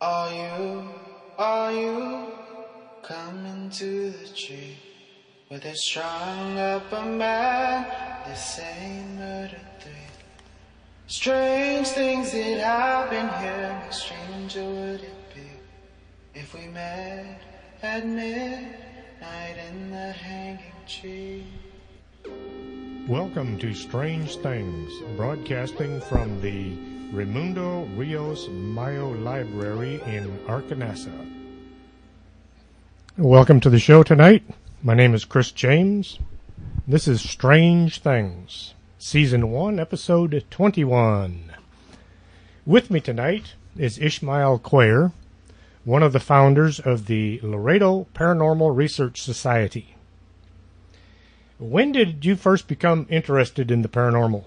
Are you coming to the tree with a strung up a man? This ain't murder 3. Strange things that happen here, no stranger would it be if we met at midnight in the hanging tree. Welcome to Strange Things, broadcasting from the Raimundo Rios Mayo Library in Arkansas. Welcome to the show tonight. My name is Chris James. This is Strange Things, Season 1, Episode 21. With me tonight is Ishmael Quayer, one of the founders of the Laredo Paranormal Research Society. When did you first become interested in the paranormal?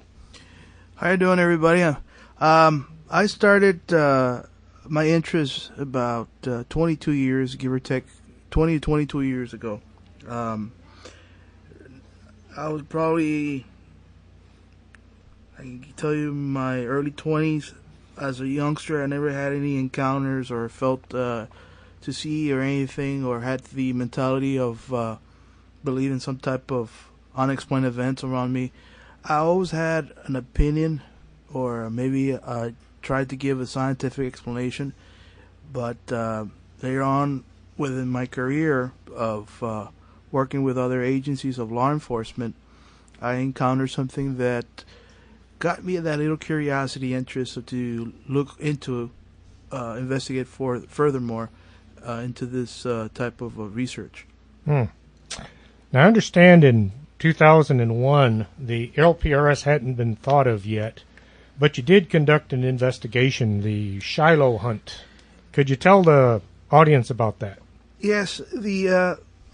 How you doing, everybody? I started my interest about 22 years, give or take, 20 to 22 years ago. I was probably, I can tell you, my early 20s. As a youngster, I never had any encounters or felt to see or anything, or had the mentality of believing some type of unexplained events around me. I always had an opinion, or maybe tried to give a scientific explanation, but later on within my career of working with other agencies of law enforcement, I encountered something that got me that little curiosity, interest to look into, investigate furthermore into this type of research. Now, I understand in 2001 the LPRS hadn't been thought of yet, but you did conduct an investigation, the Shiloh hunt. Could you tell the audience about that? Yes,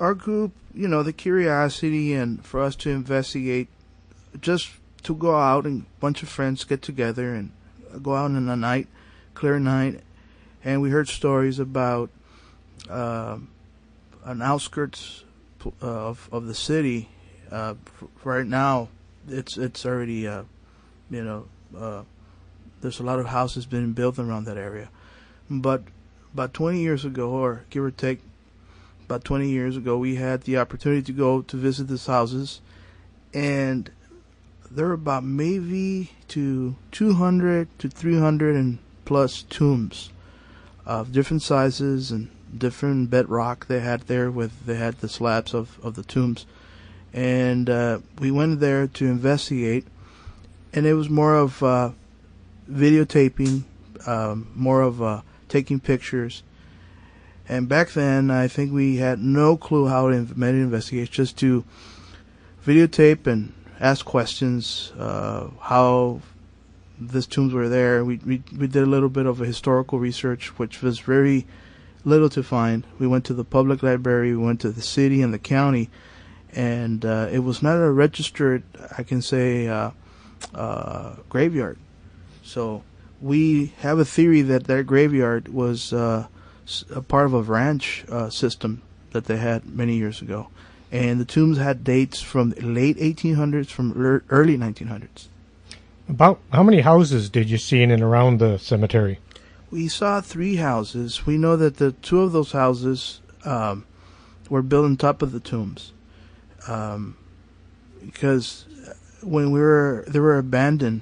our group, the curiosity, and for us to investigate, just to go out and a bunch of friends get together and go out in a night, clear night, and we heard stories about an outskirts of the city. Right now, it's already there's a lot of houses being built around that area. But about 20 years ago, or give or take, about 20 years ago, we had the opportunity to go to visit these houses, and there were about maybe 200 to 300 and plus tombs of different sizes and different bedrock they had there. They had the slabs of the tombs, and we went there to investigate. And it was more of videotaping, more of taking pictures. And back then, I think we had no clue how to investigate, just to videotape and ask questions, how these tombs were there. We did a little bit of a historical research, which was very little to find. We went to the public library, we went to the city and the county, and it was not a registered, I can say, graveyard. So we have a theory that graveyard was a part of a ranch system that they had many years ago, and the tombs had dates from the late 1800s, from early 1900s. About how many houses did you see in and around the cemetery? We saw 3 houses. We know that the 2 of those houses were built on top of the tombs, because when they were abandoned,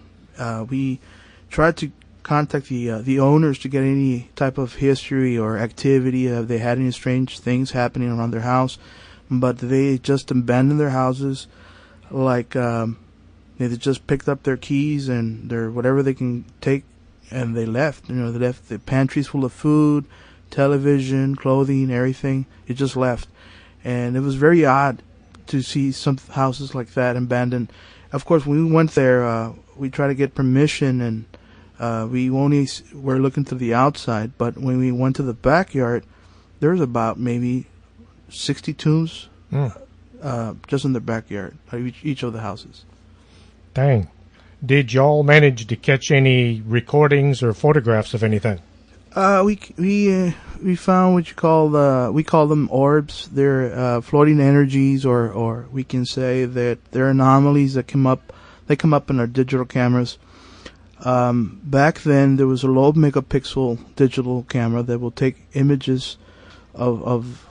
we tried to contact the owners to get any type of history or activity, if they had any strange things happening around their house, but they just abandoned their houses, like they just picked up their keys and their whatever they can take, and they left. They left the pantries full of food, television, clothing, everything. It just left, and it was very odd to see some houses like that abandoned. Of course, when we went there, we tried to get permission, and we only were looking to the outside. But when we went to the backyard, there was about maybe 60 tombs just in the backyard of each of the houses. Dang. Did y'all manage to catch any recordings or photographs of anything? We found what we call them orbs. They're floating energies, or we can say that they're anomalies that come up in our digital cameras. Back then, there was a low megapixel digital camera that will take images of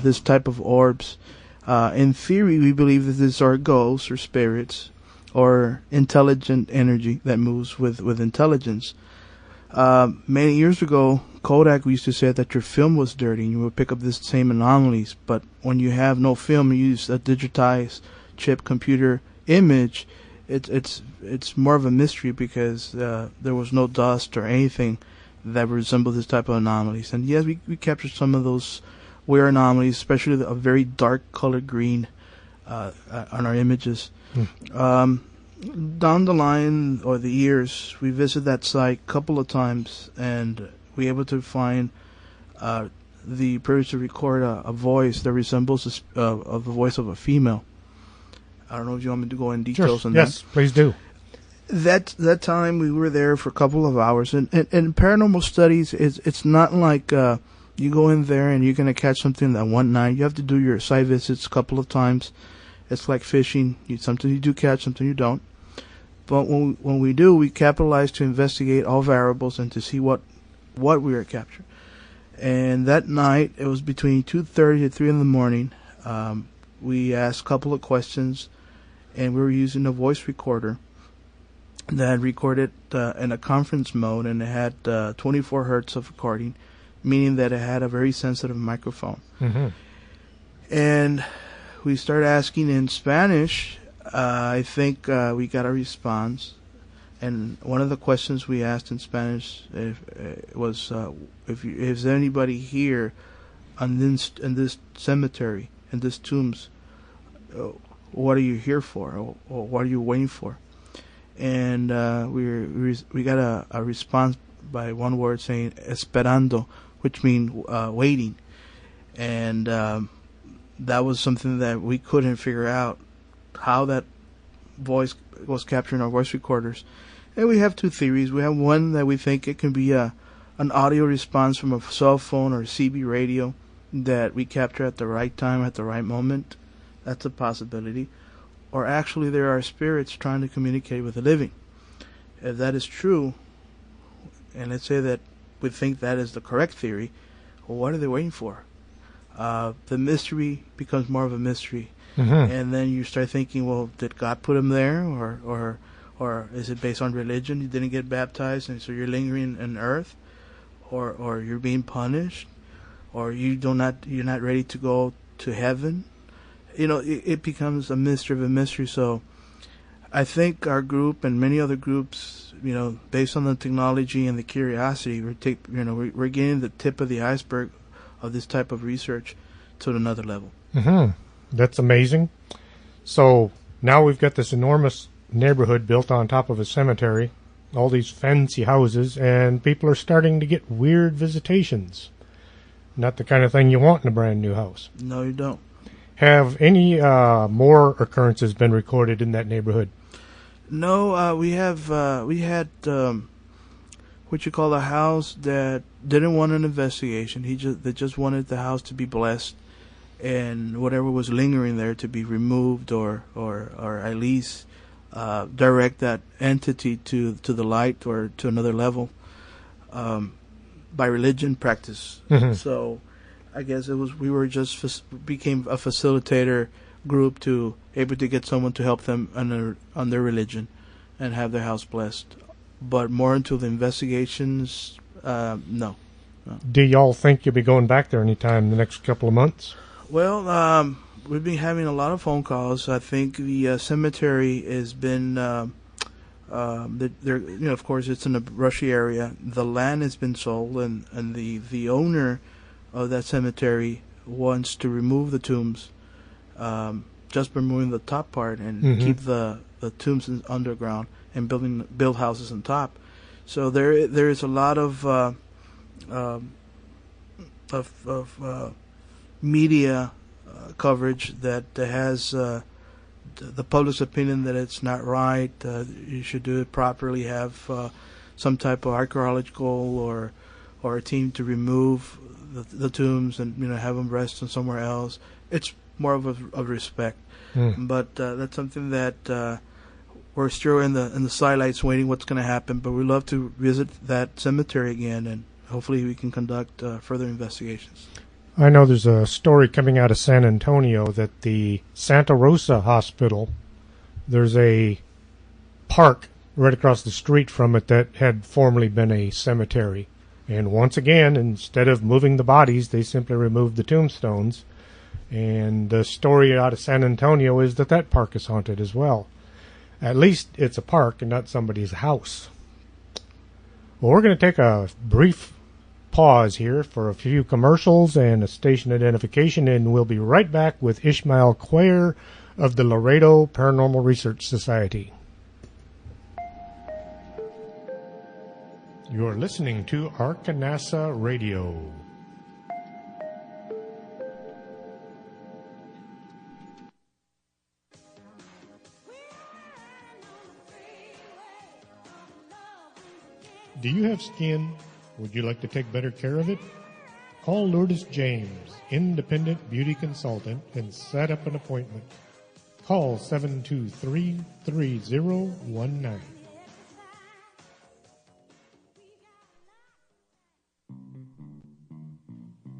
this type of orbs. In theory, we believe that these are ghosts or spirits or intelligent energy that moves with intelligence. Many years ago, Kodak used to say that your film was dirty and you would pick up this same anomalies. But when you have no film, you use a digitized chip computer image. It's more of a mystery because there was no dust or anything that resembled this type of anomalies. And yes, we captured some of those weird anomalies, especially a very dark colored green on our images. Down the line or the years, we visited that site a couple of times and we were able to find the privilege to record a voice that resembles the voice of a female. I don't know if you want me to go in details on that. Yes, please do. That time we were there for a couple of hours, and paranormal studies it's not like you go in there and you're gonna catch something that one night. You have to do your site visits a couple of times. It's like fishing. Something you do catch, something you don't. But when we do, we capitalize to investigate all variables and to see what we are capturing. And that night, it was between 2:30 to 3 in the morning. We asked a couple of questions, and we were using a voice recorder that recorded in a conference mode, and it had 24 hertz of recording, meaning that it had a very sensitive microphone. And we started asking in Spanish. I think we got a response, and one of the questions we asked in Spanish was, "Is there anybody here in this cemetery, in this tombs? What are you here for, or what are you waiting for?" And we got a response by one word saying "esperando," which means waiting, and that was something that we couldn't figure out how that voice was capturing our voice recorders. And we have two theories. We have one that we think it can be an audio response from a cell phone or CB radio that we capture at the right time, at the right moment. That's a possibility. Or actually there are spirits trying to communicate with the living. If that is true, and let's say that we think that is the correct theory, well, what are they waiting for? The mystery becomes more of a mystery. And then you start thinking, well, did God put him there, or is it based on religion? You didn't get baptized, and so you're lingering in earth, or you're being punished, or you're not ready to go to heaven. It becomes a mystery of a mystery. So I think our group and many other groups, based on the technology and the curiosity, we're getting the tip of the iceberg of this type of research to another level. That's amazing. So now we've got this enormous neighborhood built on top of a cemetery, all these fancy houses, and people are starting to get weird visitations. Not the kind of thing you want in a brand new house. No, you don't. Have any more occurrences been recorded in that neighborhood? No, we had what you call a house that didn't want an investigation. They just wanted the house to be blessed, and whatever was lingering there to be removed, or at least direct that entity to the light or to another level by religion practice. So I guess we were just became a facilitator group to able to get someone to help them on their religion and have their house blessed. But more into the investigations, no. Do y'all think you'll be going back there anytime in the next couple of months? Well, we've been having a lot of phone calls. I think the cemetery has been, of course, it's in a rushy area. The land has been sold, and the owner of that cemetery wants to remove the tombs, just removing the top part and keep the tombs underground and build houses on top. So there is a lot of media coverage that has the public's opinion that it's not right. You should do it properly. Have some type of archaeological or a team to remove the tombs and have them rest somewhere else. It's more of respect, but that's something that we're still in the sidelights waiting what's going to happen. But we'd love to visit that cemetery again, and hopefully we can conduct further investigations. I know there's a story coming out of San Antonio that the Santa Rosa Hospital, there's a park right across the street from it that had formerly been a cemetery. And once again, instead of moving the bodies, they simply removed the tombstones. And the story out of San Antonio is that that park is haunted as well. At least it's a park and not somebody's house. Well, we're going to take a brief pause here for a few commercials and a station identification, and we'll be right back with Ishmael Quayer of the Laredo Paranormal Research Society. You're listening to Arkanasa Radio. Do you have skin? Would you like to take better care of it? Call Lourdes James, independent beauty consultant, and set up an appointment. Call 723-3019.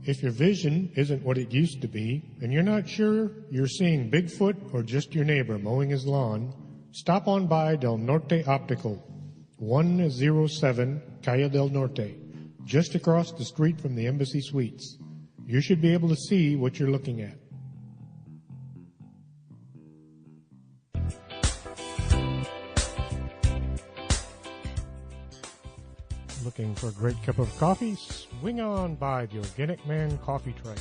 If your vision isn't what it used to be, and you're not sure you're seeing Bigfoot or just your neighbor mowing his lawn, stop on by Del Norte Optical, 107 Calle del Norte, just across the street from the Embassy Suites. You should be able to see what you're looking at. Looking for a great cup of coffee? Swing on by the Organic Man Coffee Trike,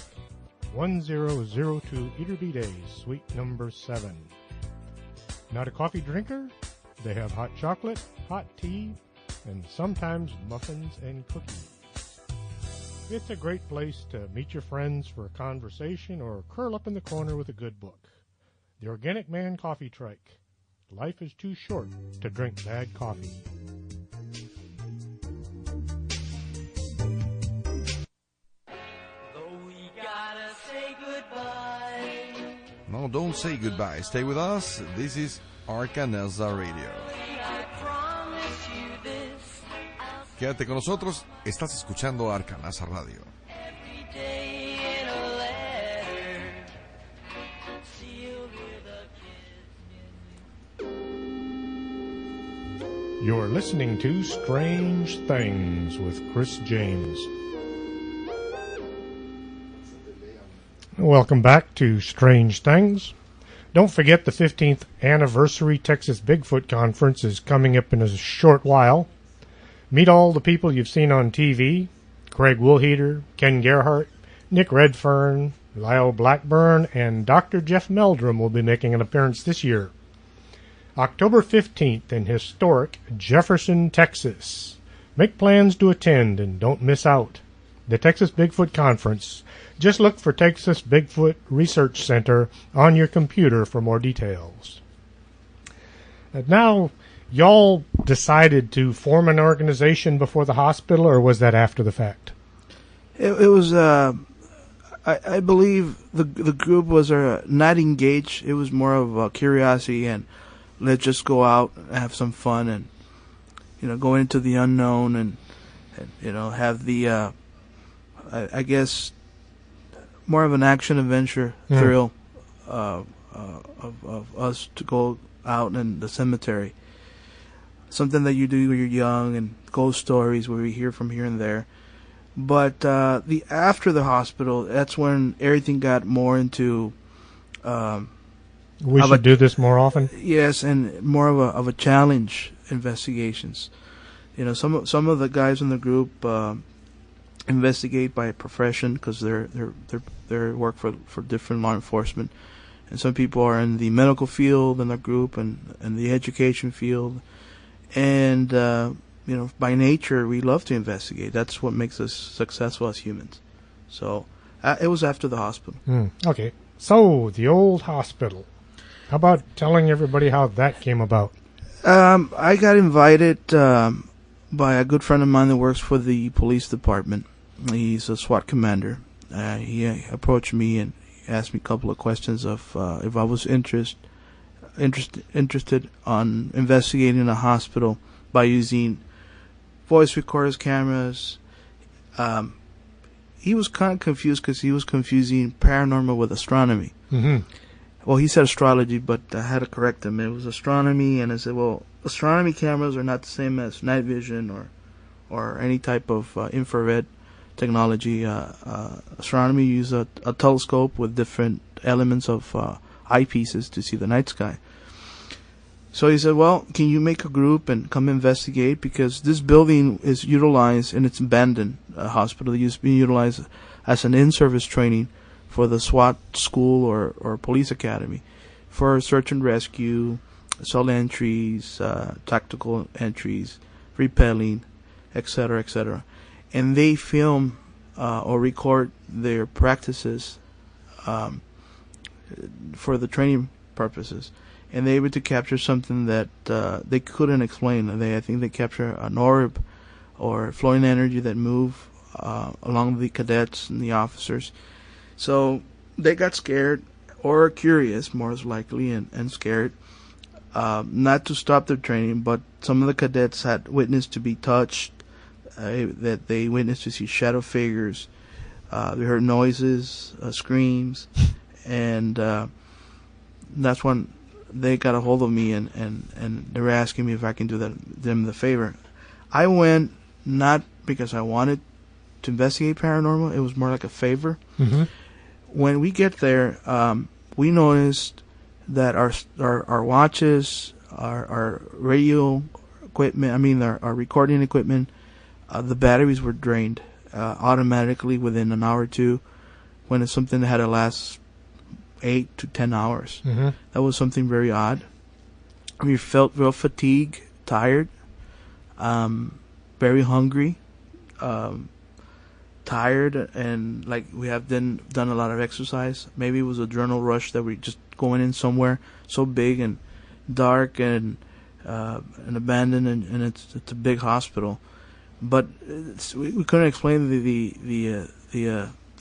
1002 Eaterby Days, suite number 7. Not a coffee drinker? They have hot chocolate, hot tea, and sometimes muffins and cookies. It's a great place to meet your friends for a conversation or curl up in the corner with a good book. The Organic Man Coffee Trike. Life is too short to drink bad coffee. No, don't say goodbye. Stay with us. This is Arkanasa Radio. Quédate con nosotros. Estás escuchando Arkanasa Radio. You're listening to Strange Things with Chris James. Welcome back to Strange Things. Don't forget the 15th anniversary Texas Bigfoot Conference is coming up in a short while. Meet all the people you've seen on TV. Craig Woolheater, Ken Gerhart, Nick Redfern, Lyle Blackburn, and Dr. Jeff Meldrum will be making an appearance this year. October 15th in historic Jefferson, Texas. Make plans to attend and don't miss out. The Texas Bigfoot Conference. Just look for Texas Bigfoot Research Center on your computer for more details. And now, y'all decided to form an organization before the hospital, or was that after the fact? It was, I believe the group was not engaged. It was more of a curiosity and let's just go out and have some fun and, go into the unknown and have the, I guess, more of an action adventure thrill of us to go out in the cemetery. Something that you do when you're young, and ghost stories where we hear from here and there. But the after the hospital, that's when everything got more into. We should do this more often. Yes, and more of a challenge investigations. Some of the guys in the group investigate by profession because they work for different law enforcement, and some people are in the medical field in the group and the education field, and by nature we love to investigate. That's what makes us successful as humans. So it was after the hospital. Okay, so the old hospital. How about telling everybody how that came about? I got invited by a good friend of mine that works for the police department. He's a SWAT commander. He approached me and asked me a couple of questions of if I was interested interested on investigating a hospital by using voice recorders, cameras. He was kind of confused because he was confusing paranormal with astronomy. Mm-hmm. Well, he said astrology, but I had to correct him. It was astronomy, and I said, well, astronomy cameras are not the same as night vision or any type of infrared technology. Astronomy uses a telescope with different elements of eyepieces to see the night sky. So he said, well, can you make a group and come investigate? Because this building is utilized, and it's abandoned hospital. It used to be utilized as an in-service training for the SWAT school or police academy for search and rescue, assault entries, tactical entries, repelling, etc., etc. And they film or record their practices for the training purposes. And they're able to capture something that they couldn't explain. I think they capture an orb or flowing energy that move along the cadets and the officers. So they got scared or curious, most likely, and scared. Not to stop their training, but some of the cadets had witnessed to be touched, that they witnessed to see shadow figures. They heard noises, screams, and that's when they got a hold of me and they were asking me if I can do them the favor. I went not because I wanted to investigate paranormal. It was more like a favor. Mm-hmm. When we get there, we noticed that our watches, our radio equipment, our recording equipment, the batteries were drained automatically within an hour or two, when it's something that had to last 8 to 10 hours. Mm-hmm. That was something very odd. We felt real fatigued, tired, very hungry, tired, and like we have done a lot of exercise. Maybe it was a adrenaline rush that we just going in somewhere so big and dark and abandoned, and it's a big hospital. But we couldn't explain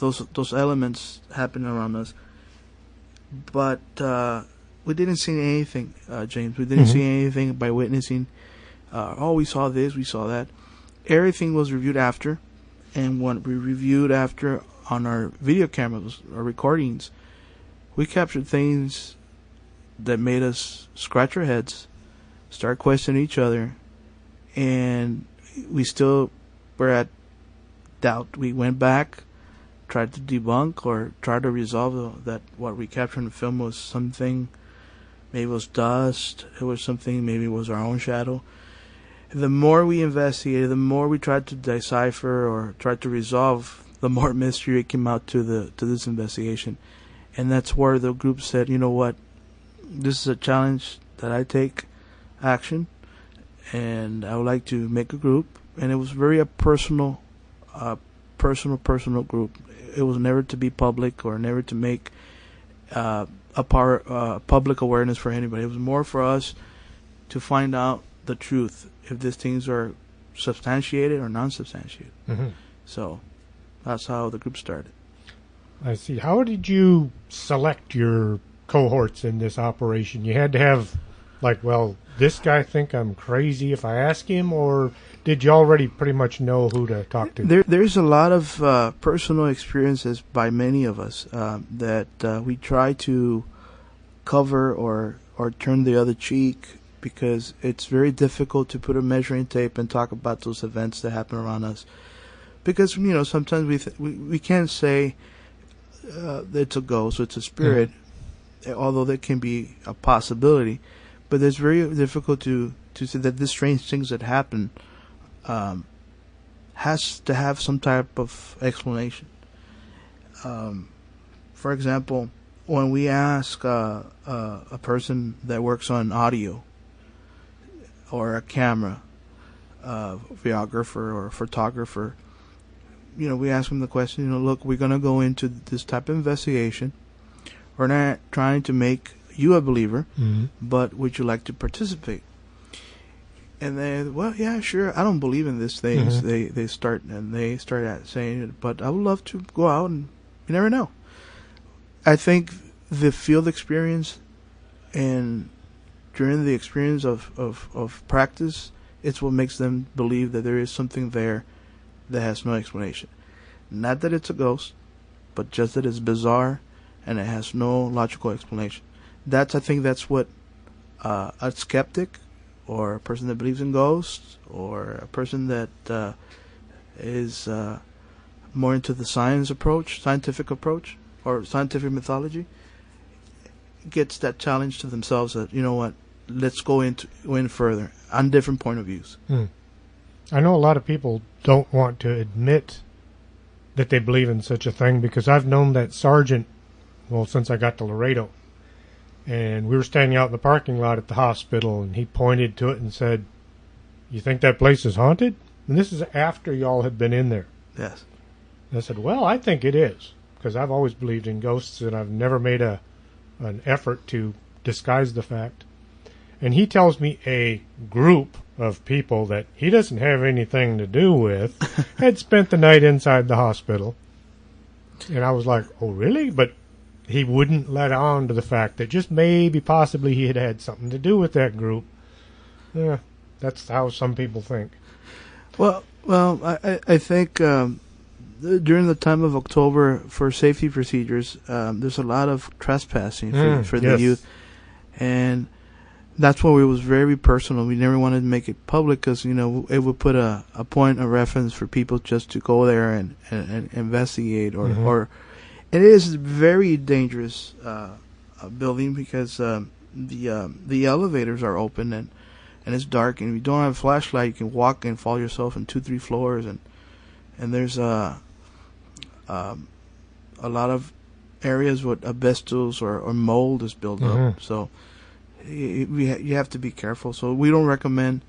those elements happening around us. But we didn't see anything, James. We didn't see anything by witnessing. We saw this, we saw that. Everything was reviewed after, and when we reviewed after on our video cameras, our recordings, we captured things that made us scratch our heads, start questioning each other, and we still were at doubt. We went back, tried to debunk or try to resolve that what we captured in the film was something, maybe it was dust, it was something, maybe it was our own shadow. The more we investigated, the more we tried to decipher or tried to resolve, the more mystery came out to this investigation. And that's where the group said, you know what, this is a challenge that I take action, and I would like to make a group. And it was very a personal group. It was never to be public or never to make public awareness for anybody. It was more for us to find out the truth, if these things are substantiated or non-substantiated. Mm-hmm. So that's how the group started. I see. How did you select your cohorts in this operation? You had to have, like, well, this guy think I'm crazy if I ask him, or did you already pretty much know who to talk to? There's a lot of personal experiences by many of us that we try to cover or turn the other cheek, because it's very difficult to put a measuring tape and talk about those events that happen around us. Because, sometimes we can't say it's a ghost, it's a spirit, although that can be a possibility. But it's very difficult to say that these strange things that happen has to have some type of explanation. For example, when we ask a person that works on audio or a camera, videographer or photographer, we ask them the question, look, we're going to go into this type of investigation. We're not trying to make you a believer, but would you like to participate? And they, well, yeah, sure. I don't believe in these things. They start at saying it, but I would love to go out, and you never know. I think the field experience and during the experience of practice, it's what makes them believe that there is something there that has no explanation. Not that it's a ghost, but just that it's bizarre and it has no logical explanation. I think that's what a skeptic or a person that believes in ghosts or a person that is more into the scientific approach, or scientific mythology, gets that challenge to themselves that, you know what, let's go in further on different point of views. I know a lot of people don't want to admit that they believe in such a thing, because I've known that sergeant, well, since I got to Laredo. And we were standing out in the parking lot at the hospital, and he pointed to it and said, "You think that place is haunted?" And this is after y'all had been in there. Yes. And I said, "Well, I think it is, because I've always believed in ghosts, and I've never made an effort to disguise the fact." And he tells me a group of people that he doesn't have anything to do with had spent the night inside the hospital. And I was like, "Oh, really?" But he wouldn't let on to the fact that just maybe, possibly, he had had something to do with that group. Yeah, that's how some people think. Well, I think during the time of October, for safety procedures, there's a lot of trespassing for the youth, and that's why it was very personal. We never wanted to make it public, because it would put a point of reference for people just to go there and investigate, or it is a very dangerous building, because the elevators are open and it's dark, and if you don't have a flashlight, you can walk and fall yourself in 2-3 floors, and there's a lot of areas with asbestos or mold is built up. So you have to be careful. So we don't recommend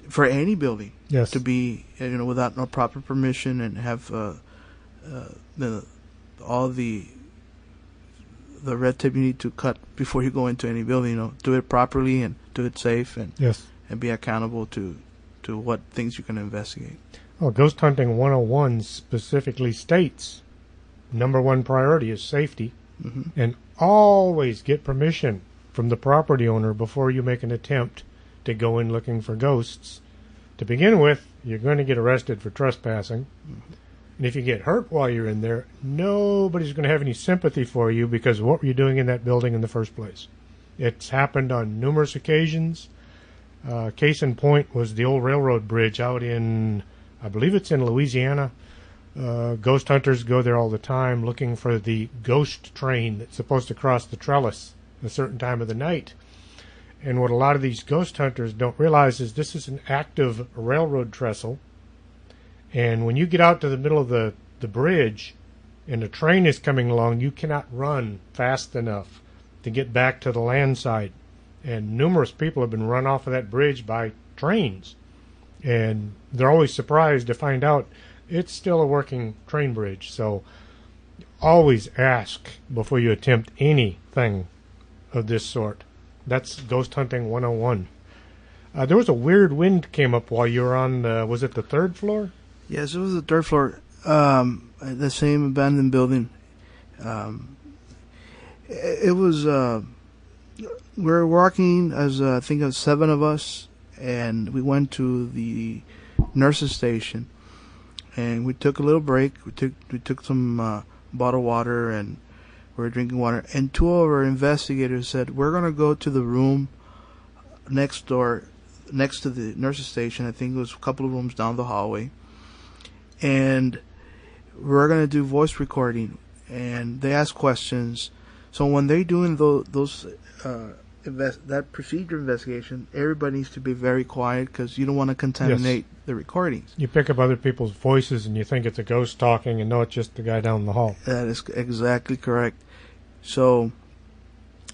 for any building to be without no proper permission, and have all the red tape you need to cut before you go into any building. Do it properly and do it safe, and be accountable to what things you can investigate. Well, Ghost Hunting 101 specifically states number one priority is safety, and always get permission from the property owner before you make an attempt to go in looking for ghosts. To begin with, you're going to get arrested for trespassing. And if you get hurt while you're in there, nobody's going to have any sympathy for you, because what were you doing in that building in the first place? It's happened on numerous occasions. Case in point was the old railroad bridge out in, I believe it's in Louisiana. Ghost hunters go there all the time looking for the ghost train that's supposed to cross the trellis at a certain time of the night. And what a lot of these ghost hunters don't realize is this is an active railroad trestle. And when you get out to the middle of the bridge and a train is coming along, you cannot run fast enough to get back to the land side. And numerous people have been run off of that bridge by trains. And they're always surprised to find out it's still a working train bridge. So always ask before you attempt anything of this sort. That's Ghost Hunting 101. There was a weird wind came up while you were on, was it the third floor? Yes, it was the third floor. The same abandoned building. It was, we were walking as I think of 7 of us, and we went to the nurse's station, and we took a little break. We took some bottled water, and we were drinking water. And 2 of our investigators said, "We're going to go to the room next door, next to the nurse's station." I think it was a couple of rooms down the hallway. And we're going to do voice recording. And they ask questions. So when they're doing that procedure investigation, everybody needs to be very quiet, because you don't want to contaminate the recordings. You pick up other people's voices and you think it's a ghost talking, and no, it's just the guy down the hall. That is exactly correct. So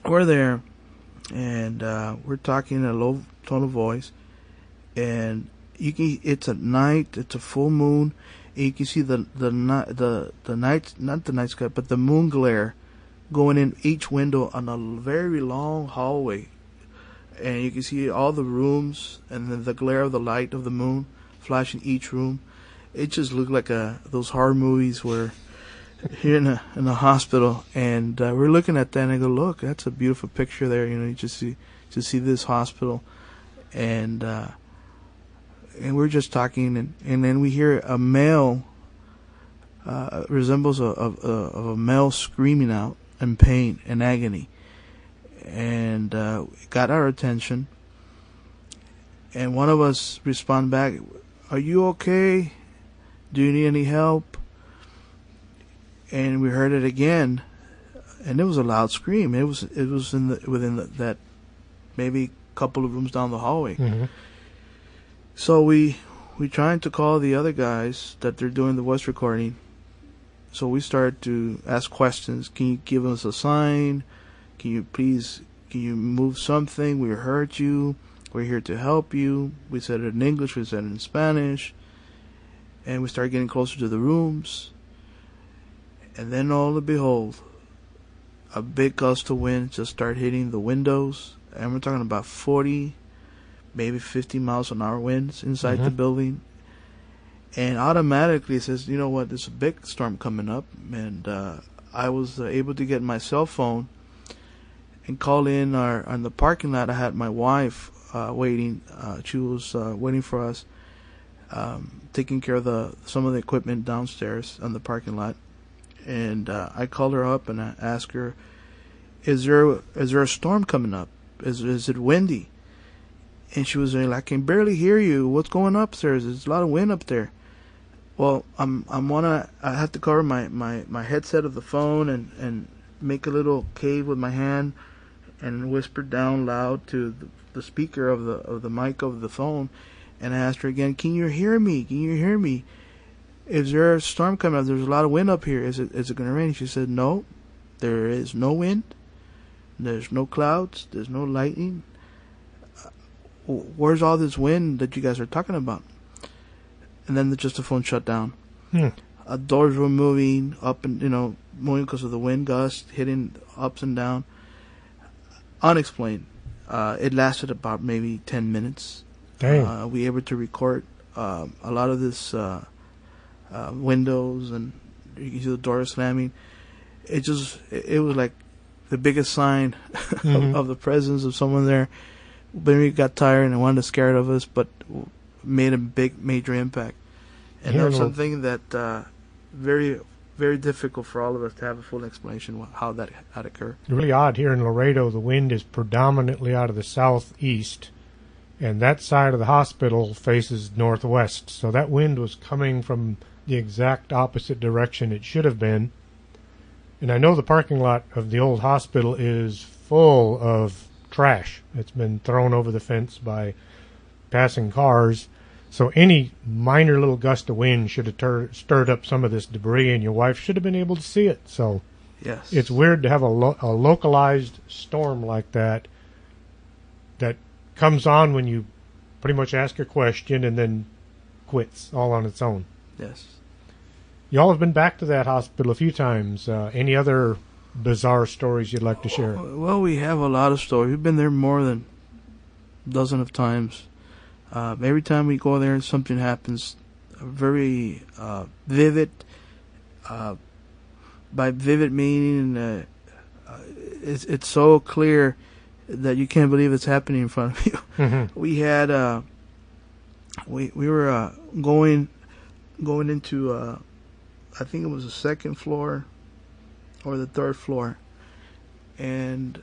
we're there, and we're talking in a low tone of voice, and it's at night, it's a full moon, and you can see the night, not the night sky, but the moon glare going in each window on a very long hallway, and you can see all the rooms, and then the glare of the light of the moon flashing each room. It just looked like those horror movies where you're in a hospital, and we're looking at that, and I go, "Look, that's a beautiful picture there." You just to see this hospital, and we're just talking, and then we hear a male resembles of a male screaming out in pain and agony, and it got our attention. And one of us respond back, "Are you okay? Do you need any help?" And we heard it again, and it was a loud scream. It was within that maybe couple of rooms down the hallway. Mm-hmm. So we trying to call the other guys that they're doing the voice recording. So we started to ask questions. Can you give us a sign? Can you move something? We heard you. We're here to help you. We said it in English. We said it in Spanish. And we started getting closer to the rooms. And then all to behold, a big gust of wind just started hitting the windows. And we're talking about 40, maybe 50 miles an hour winds inside the building. And automatically it says, you know what, there's a big storm coming up. And I was able to get my cell phone and call in on the parking lot. I had my wife waiting. She was waiting for us, taking care of some of the equipment downstairs on the parking lot. And I called her up and I asked her, is there a storm coming up? Is it windy? And she was like, I can barely hear you. What's going upstairs? There's a lot of wind up there. Well, I have to cover my headset of the phone and make a little cave with my hand and whisper down loud to the speaker of the mic of the phone. And I asked her again, can you hear me? Can you hear me? Is there a storm coming up? There's a lot of wind up here. Is it going to rain? She said, no, there is no wind. There's no clouds. There's no lightning. Where's all this wind that you guys are talking about? And then just the phone shut down. Doors were moving up and, moving because of the wind gust, hitting ups and down. Unexplained. It lasted about maybe 10 minutes. Dang. We were able to record a lot of this windows, and you can see the door slamming. It was like the biggest sign of the presence of someone there. But we got tired and wanted to scare of us, but made a big, major impact. And that was something that very, very difficult for all of us to have a full explanation how that had occurred. Really odd. Here in Laredo, the wind is predominantly out of the southeast, and that side of the hospital faces northwest. So that wind was coming from the exact opposite direction it should have been. And I know the parking lot of the old hospital is full of trash. It's been thrown over the fence by passing cars. So any minor little gust of wind should have stirred up some of this debris, and your wife should have been able to see it. So yes, it's weird to have a localized storm like that comes on when you pretty much ask a question and then quits all on its own. Yes. Y'all have been back to that hospital a few times. Any other bizarre stories you'd like to share? Well, we have a lot of stories. We've been there more than a dozen of times. Every time we go there, something happens very vivid. By vivid meaning, it's so clear that you can't believe it's happening in front of you. Mm-hmm. We had we were going into I think it was the second floor or the third floor, and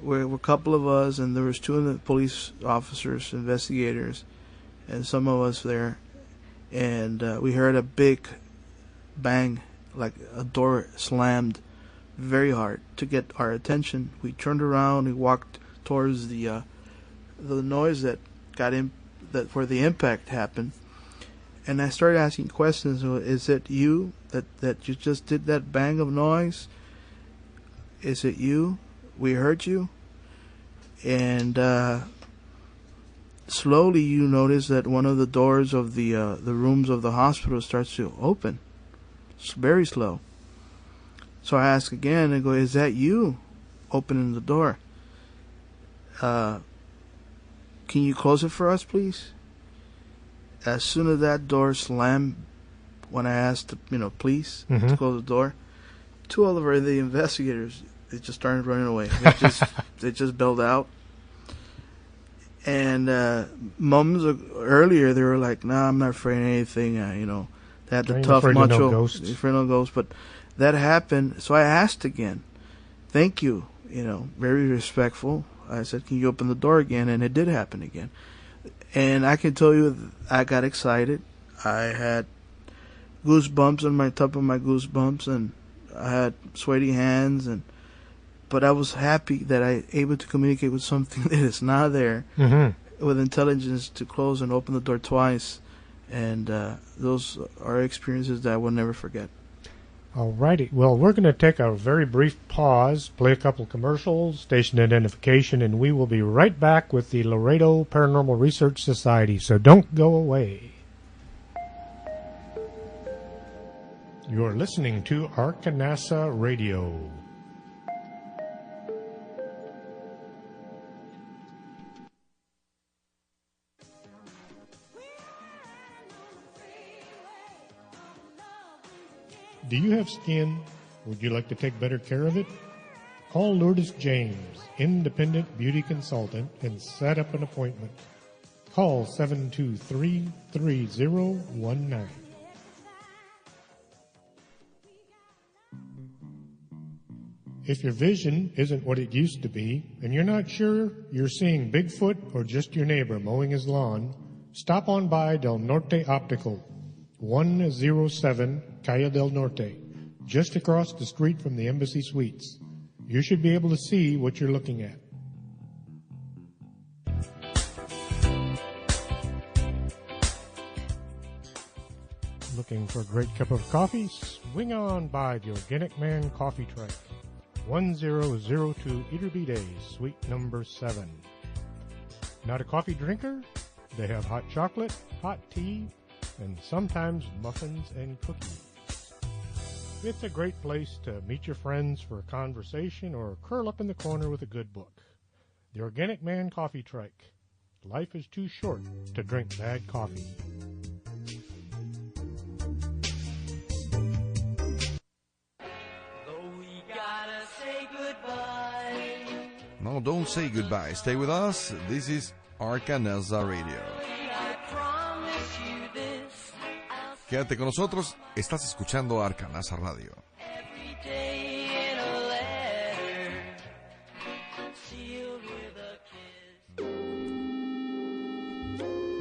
we're a couple of us, and there was two of the police officers, investigators, and some of us there, and we heard a big bang, like a door slammed very hard to get our attention. We turned around, we walked towards the noise that got in, that where the impact happened, and I started asking questions. Is it you that you just did that bang of noise? Is it you? We heard you. And slowly you notice that one of the doors of the rooms of the hospital starts to open. It's very slow. So I ask again and go, is that you opening the door? Can you close it for us, please? As soon as that door slammed, when I asked, please, to close the door, two of the investigators, they just started running away. They just bailed out. And mums earlier, they were like, "Nah, I'm not afraid of anything." They had the tough macho, afraid no ghosts. But that happened, so I asked again. Thank you, very respectful. I said, "Can you open the door again?" And it did happen again. And I can tell you, I got excited. I had goosebumps on my top of my goosebumps, and I had sweaty hands, but I was happy that I able to communicate with something that is not there, with intelligence to close and open the door twice, and those are experiences that I will never forget. Alrighty, well, we're going to take a very brief pause, play a couple commercials, station identification, and we will be right back with the Laredo Paranormal Research Society, so don't go away. You're listening to Arkanasa Radio. Do you have skin? Would you like to take better care of it? Call Lourdes James, independent beauty consultant, and set up an appointment. Call 723-3019. If your vision isn't what it used to be, and you're not sure you're seeing Bigfoot or just your neighbor mowing his lawn, stop on by Del Norte Optical, 107 Calle del Norte, just across the street from the Embassy Suites. You should be able to see what you're looking at. Looking for a great cup of coffee? Swing on by the Organic Man Coffee Truck, 1002 Iturbide, suite number 7. Not a coffee drinker? They have hot chocolate, hot tea, and sometimes muffins and cookies. It's a great place to meet your friends for a conversation or curl up in the corner with a good book. The Organic Man Coffee Trike. Life is too short to drink bad coffee. No, don't say goodbye. Stay with us. This is Arkanasa Radio. Quédate con nosotros. Estás escuchando Arkanasa Radio.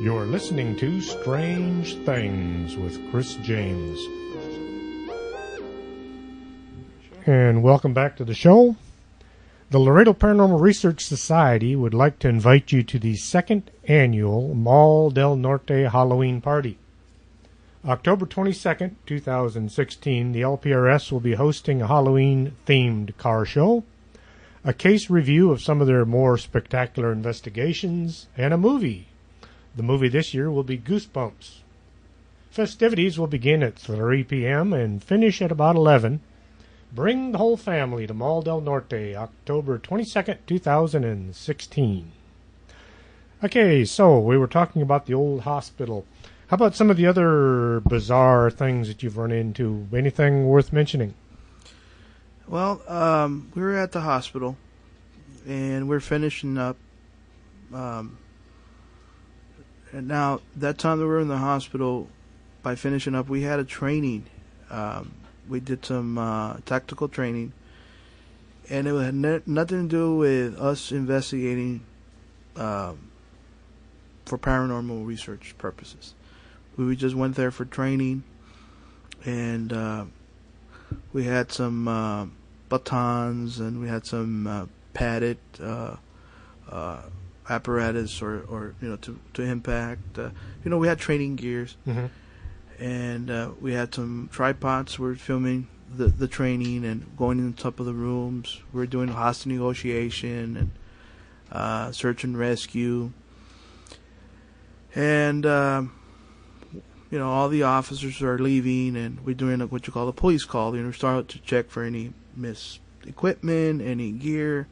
You're listening to Strange Things with Chris James. And welcome back to the show. The Laredo Paranormal Research Society would like to invite you to the second annual Mall del Norte Halloween Party. October 22nd, 2016, the LPRS will be hosting a Halloween-themed car show, a case review of some of their more spectacular investigations, and a movie. The movie this year will be Goosebumps. Festivities will begin at 3 p.m. and finish at about 11. Bring the whole family to Mall del Norte, October 22nd, 2016. Okay, so we were talking about the old hospital. How about some of the other bizarre things that you've run into? Anything worth mentioning? Well, we were at the hospital, and we're finishing up. And now, that time that we were in the hospital, by finishing up, we had a training. We did some tactical training, and it had nothing to do with us investigating for paranormal research purposes. We just went there for training, and we had some batons, and we had some padded apparatus, or to impact. We had training gears, and we had some tripods. We were filming the training and going in the top of the rooms. We were doing hostage negotiation and search and rescue, and all the officers are leaving, and we're doing what you call a police call. We start to check for any missed equipment, any gear.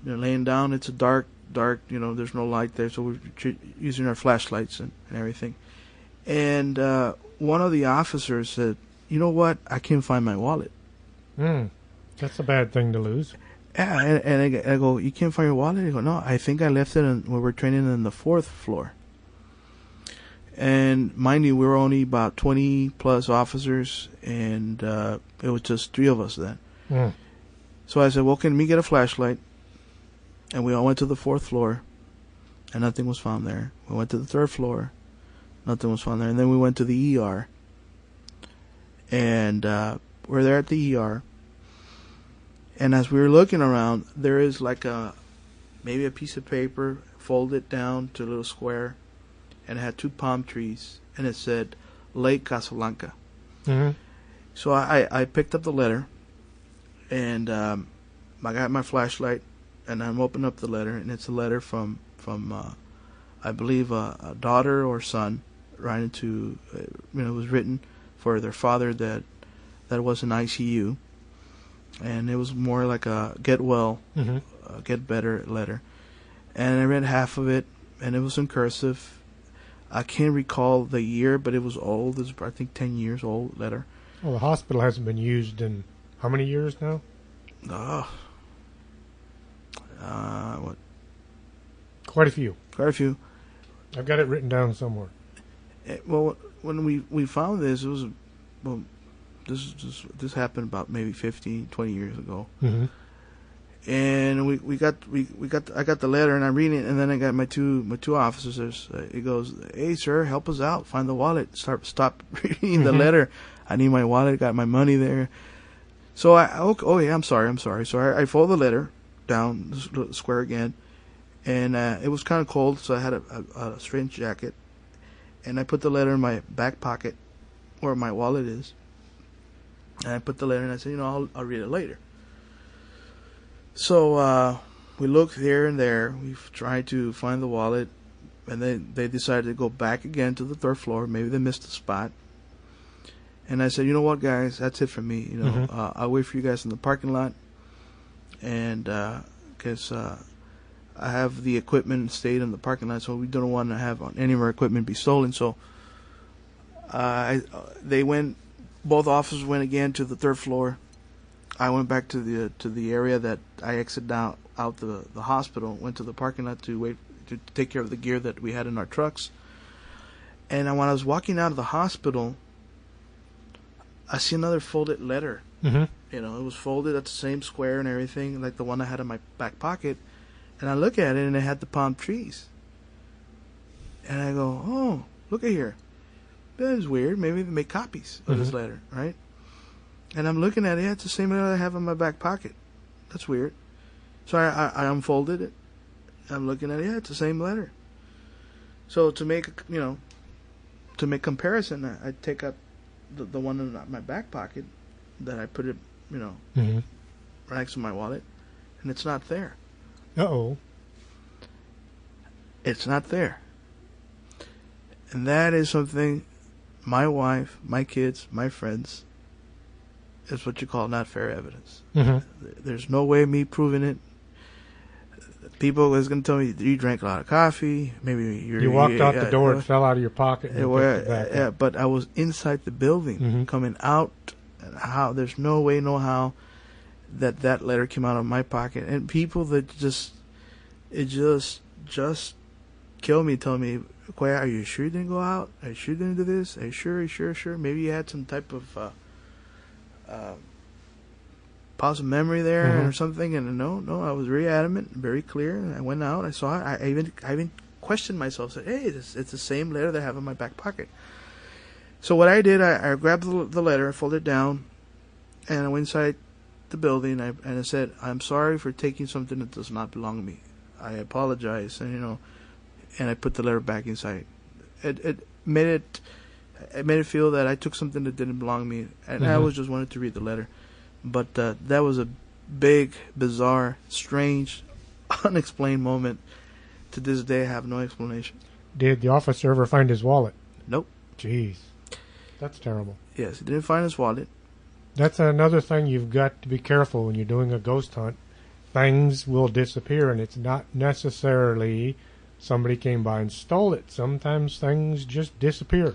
Laying down, it's a dark. There's no light there, so we're using our flashlights and everything. And one of the officers said, "You know what? I can't find my wallet." That's a bad thing to lose. Yeah, and I go, you can't find your wallet? I go, no, I think I left it when we were training on the 4th floor. And mind you, we were only about 20 plus officers, and it was just 3 of us then. Mm. So I said, well, can we get a flashlight? And we all went to the 4th floor, and nothing was found there. We went to the 3rd floor, nothing was found there. And then we went to the ER, and we're there at the ER. And as we were looking around, there is like maybe a piece of paper folded down to a little square, and it had 2 palm trees, and it said Lake Casablanca. Mm-hmm. So I picked up the letter, and I got my flashlight, and I'm opening up the letter, and it's a letter from I believe a daughter or son writing to, it was written for their father that was in ICU. And it was more like a get well, get better letter. And I read half of it, and it was in cursive. I can't recall the year, but it was old. It was, I think, 10 years old letter. Well, the hospital hasn't been used in how many years now? What? Quite a few. Quite a few. I've got it written down somewhere. Well, when we found this, it was, well, this happened about maybe 15, 20 years ago. Mm-hmm. And I got the letter, and I'm reading it, and then I got my two officers. It goes, "Hey sir, help us out, find the wallet." Stop reading the letter. I need my wallet. Got my money there. So I'm sorry. So I fold the letter down the square again, and it was kind of cold, so I had a strange jacket, and I put the letter in my back pocket, where my wallet is. And I put the letter, and I said, I'll read it later. So we looked here and there. We've tried to find the wallet, and they decided to go back again to the 3rd floor. Maybe they missed a spot. And I said, you know what, guys, that's it for me. I'll wait for you guys in the parking lot, and because I have the equipment stayed in the parking lot, so we don't want to have any of our equipment be stolen. So they went. Both officers went again to the 3rd floor. I went back to the area that I exited out the hospital. Went to the parking lot to wait to take care of the gear that we had in our trucks. And when I was walking out of the hospital, I see another folded letter. Mm-hmm. It was folded at the same square and everything, like the one I had in my back pocket. And I look at it, and it had the palm trees. And I go, "Oh, look at here. That is weird. Maybe they make copies of this letter, right?" And I'm looking at it. Yeah, it's the same letter I have in my back pocket. That's weird. So I unfolded it. I'm looking at it. Yeah, it's the same letter. So to make comparison, I take up the one in my back pocket that I put it, right next to my wallet, and it's not there. Uh-oh. It's not there. And that is something my wife, my kids, my friends, is what you call not fair evidence. Mm-hmm. There's no way of me proving it. People was going to tell me you drank a lot of coffee. Maybe you walked out the door, it fell out of your pocket. And but I was inside the building, coming out. And how there's no way, no how that letter came out of my pocket. And people that just kill me, tell me, "Quay, are you sure you didn't go out? Are you sure you didn't do this? Are you sure? Are you sure? Maybe you had some type of positive memory there or something." And no, I was very adamant, very clear. And I went out, I saw it. I even questioned myself, said, "Hey, it's the same letter that I have in my back pocket." So what I did, I grabbed the letter, I folded it down, and I went inside the building, and I said, "I'm sorry for taking something that does not belong to me. I apologize." And and I put the letter back inside. It made it feel that I took something that didn't belong to me, and I was just wanted to read the letter. But that was a big, bizarre, strange, unexplained moment. To this day, I have no explanation. Did the officer ever find his wallet? Nope. Jeez. That's terrible. Yes, he didn't find his wallet. That's another thing you've got to be careful when you're doing a ghost hunt. Things will disappear, and it's not necessarily somebody came by and stole it. Sometimes things just disappear.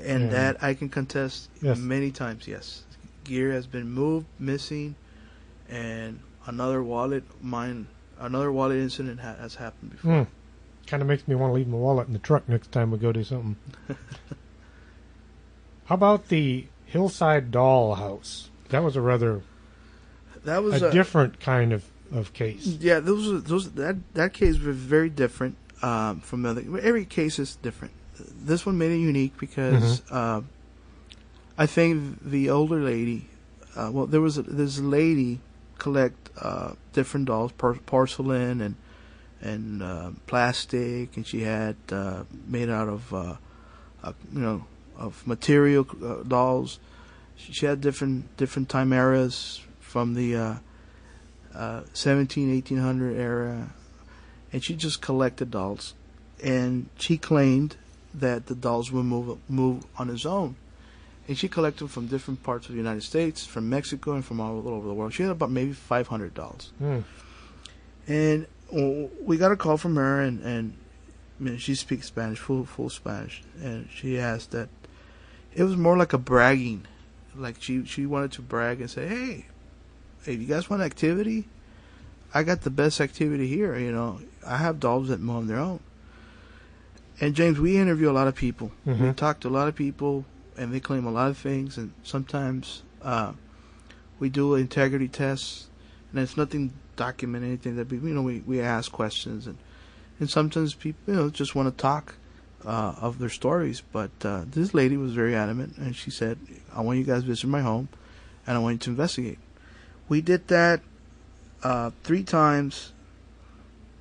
And that I can contest yes. many times, yes. Gear has been moved, missing, and another wallet incident has happened before. Kind of makes me want to leave my wallet in the truck next time we go do something. How about the Hillside Doll House? That was a different kind of case. Yeah, that case was very different from other. Every case is different. This one made it unique because I think the older lady, this lady collect different dolls, porcelain and plastic, and she had made out of of material dolls. She had different time eras from the 1800 era, and she just collected dolls. And she claimed that the dolls would move on its own. And she collected them from different parts of the United States, from Mexico, and from all over the world. She had about maybe 500 dolls. And we got a call from her, and she speaks Spanish, full Spanish. And she asked that it was more like a bragging. Like she wanted to brag and say, hey, you guys want activity? I got the best activity here. I have dolls that mow on their own. And James, we interview a lot of people. We talk to a lot of people, and they claim a lot of things. And sometimes we do integrity tests, and it's nothing document anything that we ask questions, and sometimes people just want to talk of their stories. But this lady was very adamant, and she said, I want you guys to visit my home, and I want you to investigate. We did that 3 times.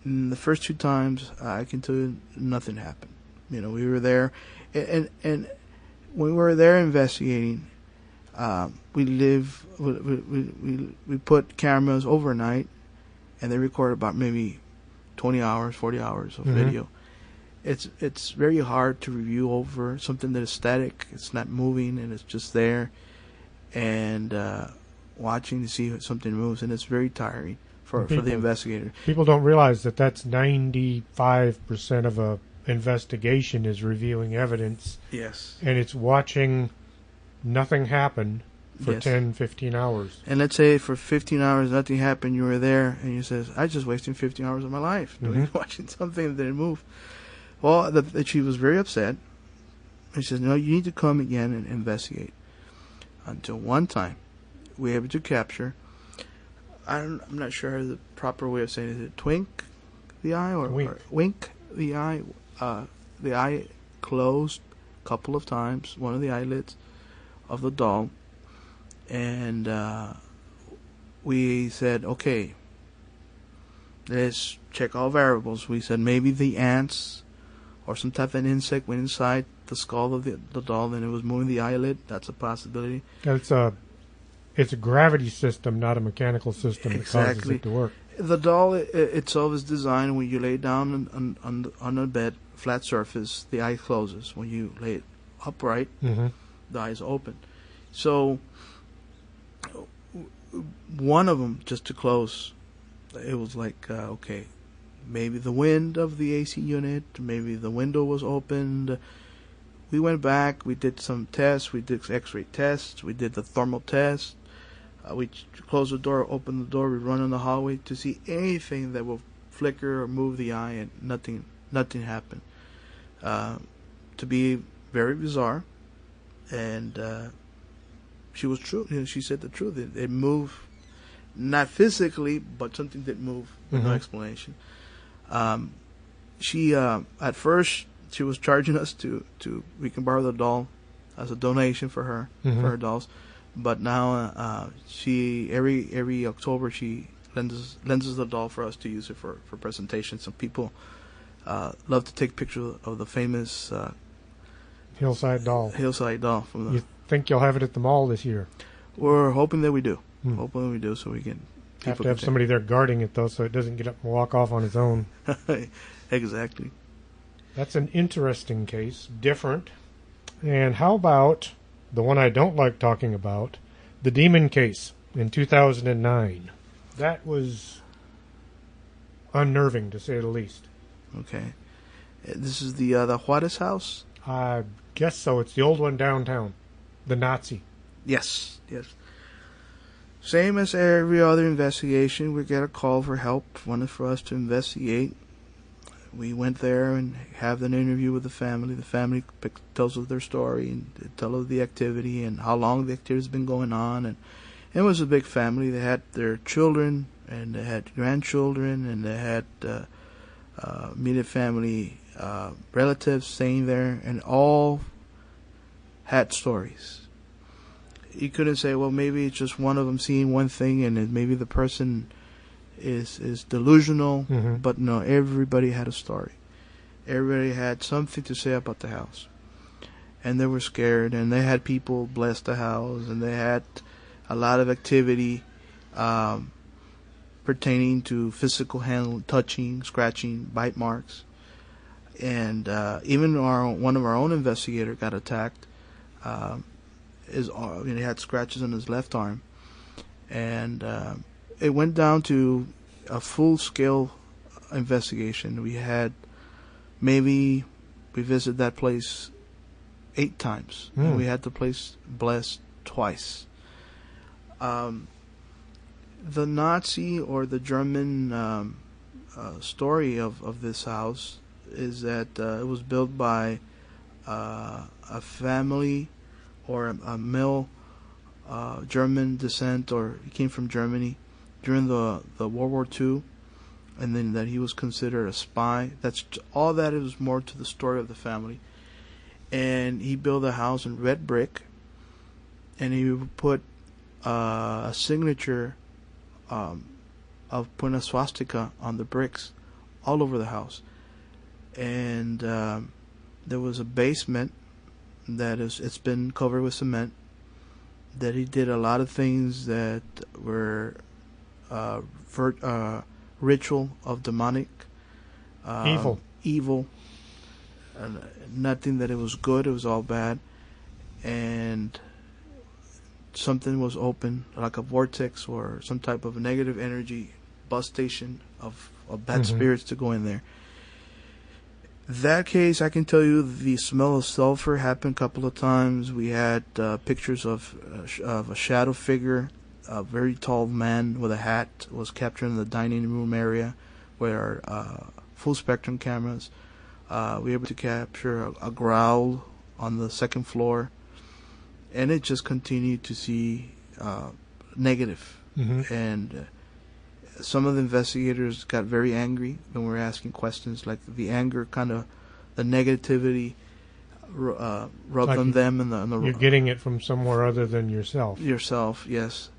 And the first 2 times, I can tell you, nothing happened. We were there, and when we were there investigating, we put cameras overnight, and they record about maybe 20 hours, 40 hours of video. It's very hard to review over something that is static. It's not moving, and it's just there, and watching to see if something moves, and it's very tiring for the investigator. People don't realize that that's 95% of a investigation is reviewing evidence. Yes. And it's watching nothing happen for 10, 15 hours. And let's say for 15 hours nothing happened, you were there, and you says, I just wasted 15 hours of my life watching something that didn't move. Well, she was very upset. And she says, no, you need to come again and investigate. Until one time, we were able to capture, I'm not sure the proper way of saying it. Is it twink the eye or wink the eye? The eye closed a couple of times, one of the eyelids of the doll, and we said, okay, let's check all variables. We said maybe the ants or some type of an insect went inside the skull of the doll and it was moving the eyelid. That's a possibility. It's a gravity system, not a mechanical system that causes it to work. The doll itself is designed when you lay down on a bed, flat surface, the eye closes. When you lay it upright, the eyes open. So one of them, just to close, it was like, okay, maybe the wind of the AC unit, maybe the window was opened. We went back, we did some tests, we did x-ray tests, we did the thermal test. We closed the door, opened the door, we run in the hallway to see anything that will flicker or move the eye, and nothing happened. To be very bizarre, and she was true. She said the truth. It moved, not physically, but something did move with no explanation. She at first she was charging us to we can borrow the doll as a donation for her for her dolls. But now she every October she lends the doll for us to use it for presentations. Some people love to take pictures of the famous Hillside doll. You think you'll have it at the mall this year? We're hoping that we do. Hoping we do, so we can. Have to have somebody there guarding it though, so it doesn't get up and walk off on its own. Exactly. That's an interesting case, different. And how about the one I don't like talking about, the demon case in 2009. That was unnerving, to say the least. Okay. This is the Juarez house? I guess so. It's the old one downtown. The Nazi. Yes. Same as every other investigation, we get a call for help, wanted for us to investigate. We went there and have an interview with the family. The family tells us their story and they tell us the activity and how long the activity's been going on. And it was a big family. They had their children and they had grandchildren and they had immediate family relatives staying there, and all had stories. You couldn't say, well, maybe it's just one of them seeing one thing and maybe the person is delusional, but no, everybody had a story. Everybody had something to say about the house. And they were scared, and they had people bless the house, and they had a lot of activity pertaining to physical handling, touching, scratching, bite marks. And even one of our own investigators got attacked. He had scratches on his left arm. And it went down to a full-scale investigation. We visited that place 8 times. And we had the place blessed twice. The Nazi or the German story of this house is that it was built by a family or a male German descent, or he came from Germany during the World War II, and then that he was considered a spy. That's all that is more to the story of the family. And he built a house in red brick, and he put a signature of putting a swastika on the bricks all over the house. And there was a basement that it's been covered with cement. That he did a lot of things that were ritual of demonic, evil. Nothing that it was good; it was all bad. And something was open, like a vortex or some type of negative energy bus station of bad spirits to go in there. That case, I can tell you, the smell of sulfur happened a couple of times. We had pictures of a shadow figure, a very tall man with a hat was captured in the dining room area, where full spectrum cameras. We were able to capture a growl on the second floor, and it just continued to see negative. And some of the investigators got very angry when we were asking questions. Like the anger, kind of the negativity, rubbed like on them. And the you're getting it from somewhere other than yourself. Yourself, yes.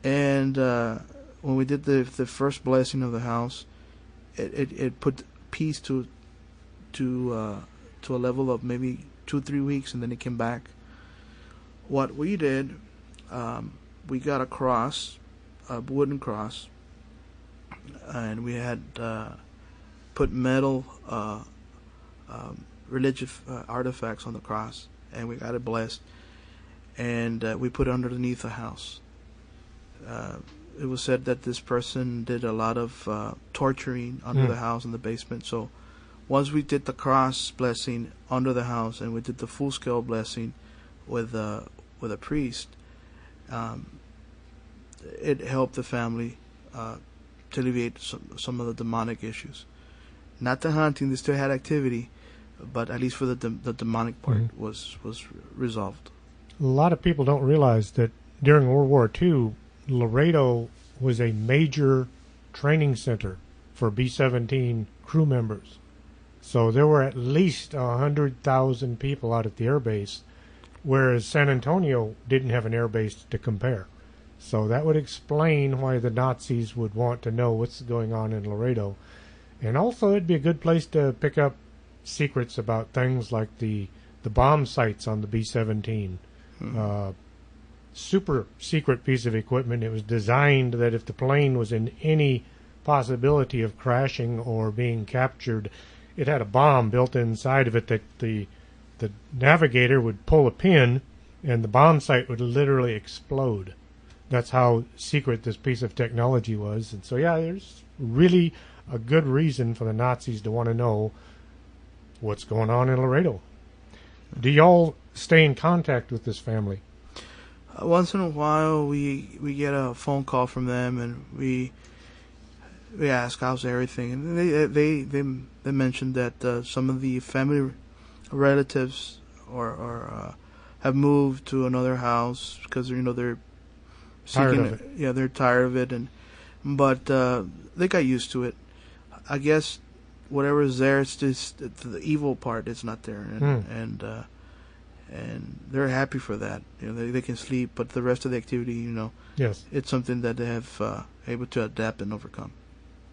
And when we did the first blessing of the house, it put peace to a level of maybe 2-3 weeks, and then it came back. What we did, we got a cross, a wooden cross, and we had put metal religious artifacts on the cross, and we got it blessed, and we put it underneath the house. It was said that this person did a lot of torturing under the house in the basement. So once we did the cross blessing under the house, and we did the full-scale blessing with a priest, it helped the family to alleviate some of the demonic issues. Not the haunting; they still had activity, but at least for the demonic part was resolved. A lot of people don't realize that during World War II, Laredo was a major training center for B-17 crew members. So there were at least 100,000 people out at the air base, whereas San Antonio didn't have an air base to compare. So that would explain why the Nazis would want to know what's going on in Laredo. And also it'd be a good place to pick up secrets about things like the bomb sites on the B-17. Super secret piece of equipment. It was designed that if the plane was in any possibility of crashing or being captured, it had a bomb built inside of it that the navigator would pull a pin and the bomb site would literally explode. That's how secret this piece of technology was. And so, yeah, there's really a good reason for the Nazis to want to know what's going on in Laredo. Do y'all stay in contact with this family? Once in a while, we get a phone call from them, and we ask how's everything, and they mentioned that some of the family relatives or have moved to another house because they're Tired seeking of it. Yeah, they're tired of it, but they got used to it. I guess whatever is there, it's just the evil part is not there, and they're happy for that. They can sleep, but the rest of the activity, Yes. it's something that they have able to adapt and overcome.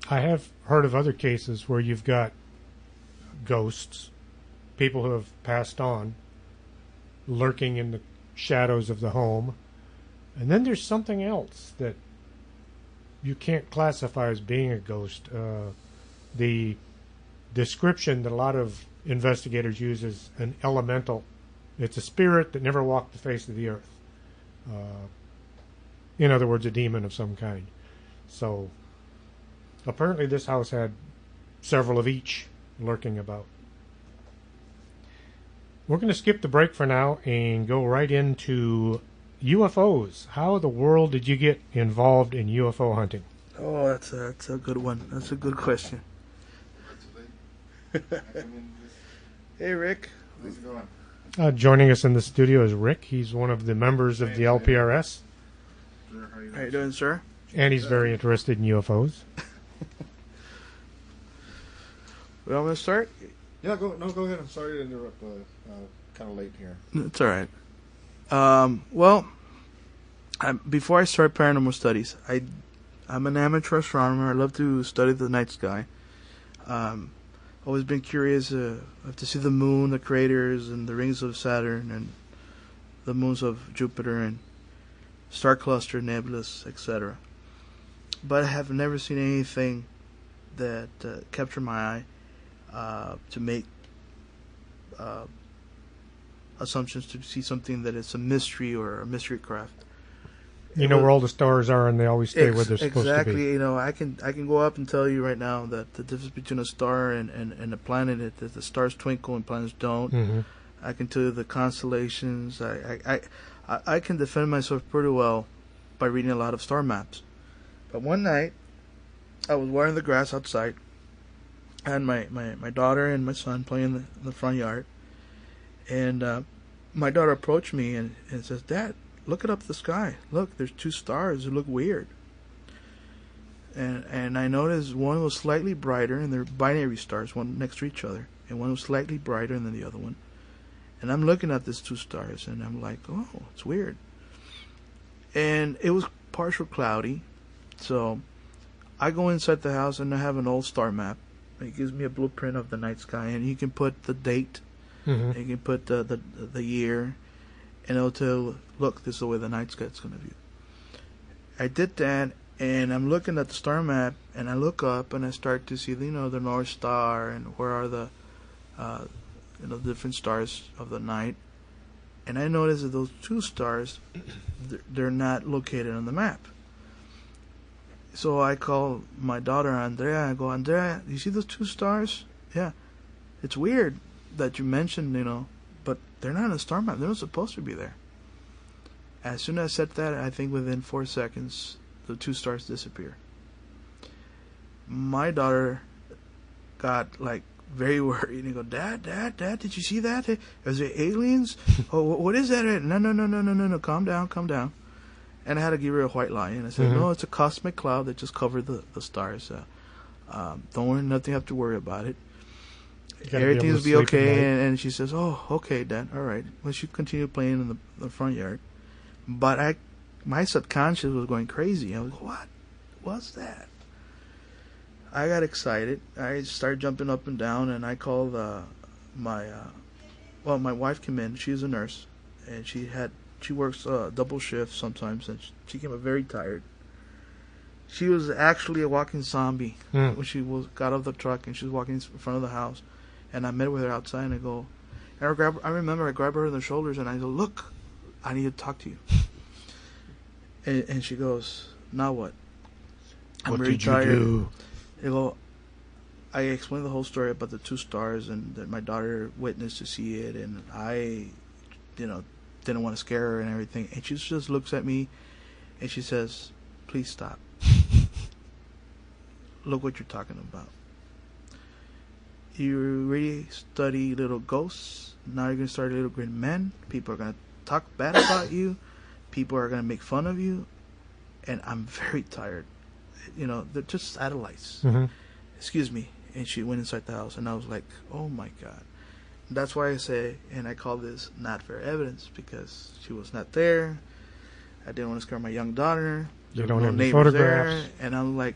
I have heard of other cases where you've got ghosts, people who have passed on, lurking in the shadows of the home. And then there's something else that you can't classify as being a ghost. The description that a lot of investigators use is an elemental. It's a spirit that never walked the face of the earth. In other words, a demon of some kind. So apparently this house had several of each lurking about. We're going to skip the break for now and go right into UFOs. How in the world did you get involved in UFO hunting? Oh, that's a good one. That's a good question. Hey, Rick. How's it going? Joining us in the studio is Rick. He's one of the members of the LPRS, How you doing, sir? and he's very interested in UFOs. We all going to start? Yeah, go ahead. I'm sorry to interrupt. Kind of late here. It's all right. Well, before I start paranormal studies, I'm an amateur astronomer. I love to study the night sky. Always been curious to see the moon, the craters, and the rings of Saturn, and the moons of Jupiter, and star cluster, nebulas, etc. But I have never seen anything that captured my eye to make assumptions to see something that is a mystery or a mystery craft. You know where all the stars are, and they always stay where they're supposed to be. Exactly. I can go up and tell you right now that the difference between a star and a planet is that the stars twinkle and planets don't. Mm-hmm. I can tell you the constellations. I can defend myself pretty well by reading a lot of star maps. But one night, I was watering the grass outside. I had my daughter and my son playing in the front yard. And my daughter approached me and says, "Dad, look it up the sky. Look, there's two stars that look weird." And I noticed one was slightly brighter, and they're binary stars, one next to each other. And one was slightly brighter than the other one. And I'm looking at these two stars, and I'm like, oh, it's weird. And it was partial cloudy. So I go inside the house, and I have an old star map. It gives me a blueprint of the night sky, and you can put the date. Mm-hmm. You can put the year, and it'll tell, look, this is the way the night sky's going to be. I did that, and I'm looking at the star map, and I look up, and I start to see, the North Star, and where are the, different stars of the night. And I notice that those two stars, they're not located on the map. So I call my daughter, Andrea, I go, "Andrea, you see those two stars? Yeah. It's weird that you mentioned, but they're not on the star map. They're not supposed to be there." As soon as I said that, I think within 4 seconds, the two stars disappear. My daughter got very worried and go, Dad, did you see that? Is there aliens? Oh, what is that? No, calm down. And I had to give her a white lie, and I said, No, it's a cosmic cloud that just covered the stars. Don't worry, nothing you have to worry about it. Everything will be okay. And she says, "Oh, okay, Dad, all right." Well, she continued playing in the front yard. But my subconscious was going crazy. I was, what was that? I got excited. I started jumping up and down, and I called my wife came in. She's a nurse, and she works double shift sometimes, and she came up very tired. She was actually a walking zombie when she got off the truck, and she was walking in front of the house. And I met with her outside, and I remember I grabbed her in the shoulders, and I go, "Look, I need to talk to you." And she goes, "Now what?" I'm very tired. Do? I explained the whole story about the two stars, and that my daughter witnessed to see it, and I, didn't want to scare her and everything. And she just looks at me and she says, "Please stop. Look what you're talking about. You already study little ghosts. Now you're going to start little green men. People are going to talk bad about you. People are going to make fun of you. And I'm very tired. You know, they're just satellites. Mm-hmm. Excuse me." And she went inside the house, and I was like, oh my God. That's why I say, and I call this not fair evidence, because she was not there. I didn't want to scare my young daughter. You There don't were have no any neighbors photographs. there. And I'm like,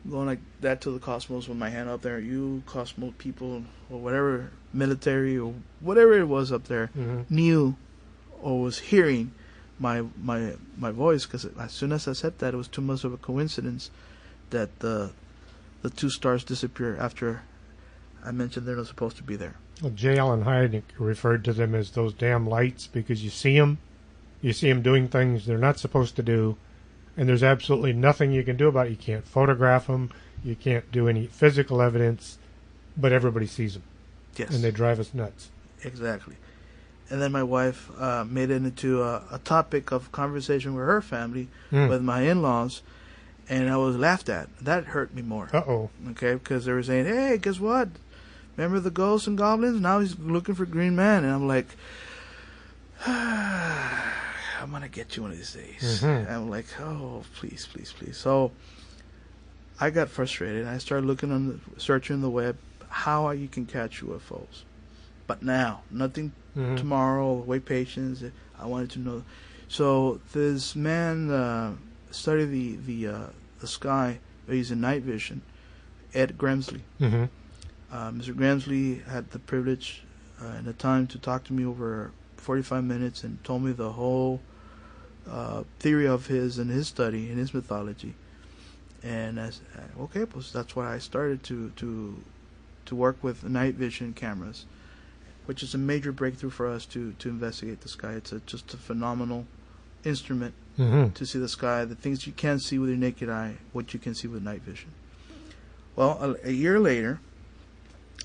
going like that to the Cosmos with my hand up there. You Cosmos people, or whatever, military, or whatever it was up there, Mm-hmm. knew or was hearing my voice, because as soon as I said that, it was too much of a coincidence that the two stars disappear after I mentioned they're not supposed to be there. Well, J. Allen Hyde referred to them as those damn lights because you see them doing things they're not supposed to do, and there's absolutely nothing you can do about it. You can't photograph them, you can't do any physical evidence, but everybody sees them, Yes, and they drive us nuts. exactly. And then my wife made it into a topic of conversation with her family, with my in-laws, and I was laughed at. That hurt me more. Uh-oh. Okay, because they were saying, "Hey, guess what? Remember the ghosts and goblins? Now he's looking for Green Man." And I'm like, I'm gonna get you one of these days. Mm-hmm. I'm like, oh, please, please, please. So I got frustrated. I started looking searching the web how you can catch UFOs. But now, nothing tomorrow. Wait, patience. I wanted to know. So this man studied the sky using night vision. Ed Grimsley. Mm-hmm. Mr. Gramsley had the privilege and the time to talk to me over 45 minutes and told me the whole theory of his and his study and his mythology. And I said, okay, well, that's why I started to work with night vision cameras, which is a major breakthrough for us to investigate the sky. It's just a phenomenal instrument to see the sky, the things you can't see with your naked eye, what you can see with night vision. Well, a year later,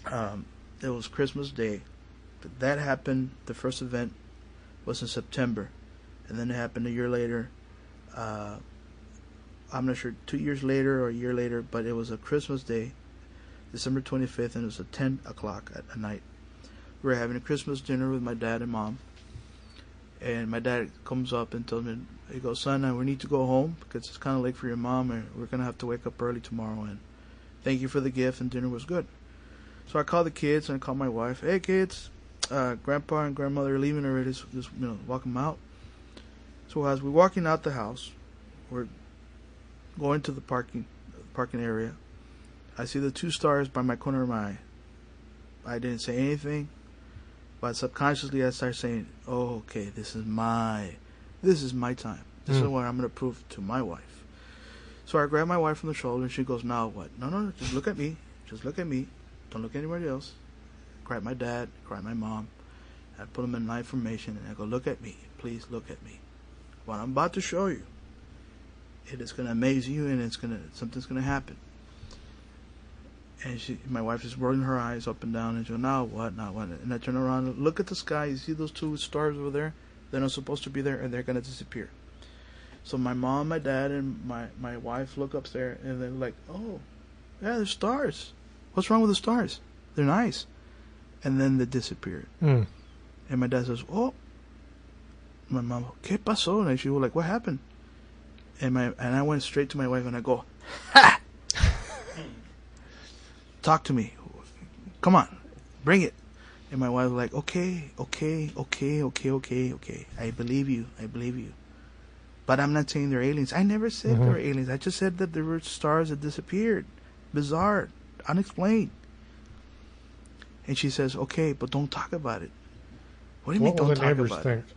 it was Christmas Day. That happened. The first event was in September, and then it happened a year later. I'm not sure, 2 years later or a year later, but it was a Christmas Day, December 25th, and it was at 10 o'clock at night. We were having a Christmas dinner with my dad and mom, and my dad comes up and tells me, he goes, "Son, we need to go home because it's kind of late for your mom, and we're going to have to wake up early tomorrow, and thank you for the gift, and dinner was good." So I called the kids and I called my wife. "Hey kids, grandpa and grandmother are leaving already. Just walk them out." So as we're walking out the house, we're going to the parking area. I see the two stars by my corner of my eye. I didn't say anything, but subconsciously I started saying, "Oh, okay, this is my time. This is what I'm going to prove to my wife." So I grabbed my wife from the shoulder and she goes, "Now what?" No, just look at me. Just look at me. Don't look anybody else. Cried my dad, cried my mom. I put them in night formation and I go, "Look at me. Please look at me. What I'm about to show you, it is going to amaze you, and something's going to happen." And my wife is rolling her eyes up and down and she goes, "Now what? Now what?" And I turn around and look at the sky. You see those two stars over there? They're not supposed to be there, and they're going to disappear. So my mom, my dad, and my wife look up there and they're like, "Oh, yeah, there's stars. What's wrong with the stars? They're nice." And then they disappeared. And my dad says, "Oh." My mom, "¿Qué pasó?" And she was like, "What happened?" And I went straight to my wife and I go, "Ha! Talk to me. Come on, bring it." And my wife was like, okay. I believe you. But I'm not saying they're aliens. I never said they were aliens. I just said that there were stars that disappeared. Bizarre. Unexplained. And she says, "Okay, but don't talk about it." "What do you mean What will don't the talk neighbors about think? it?"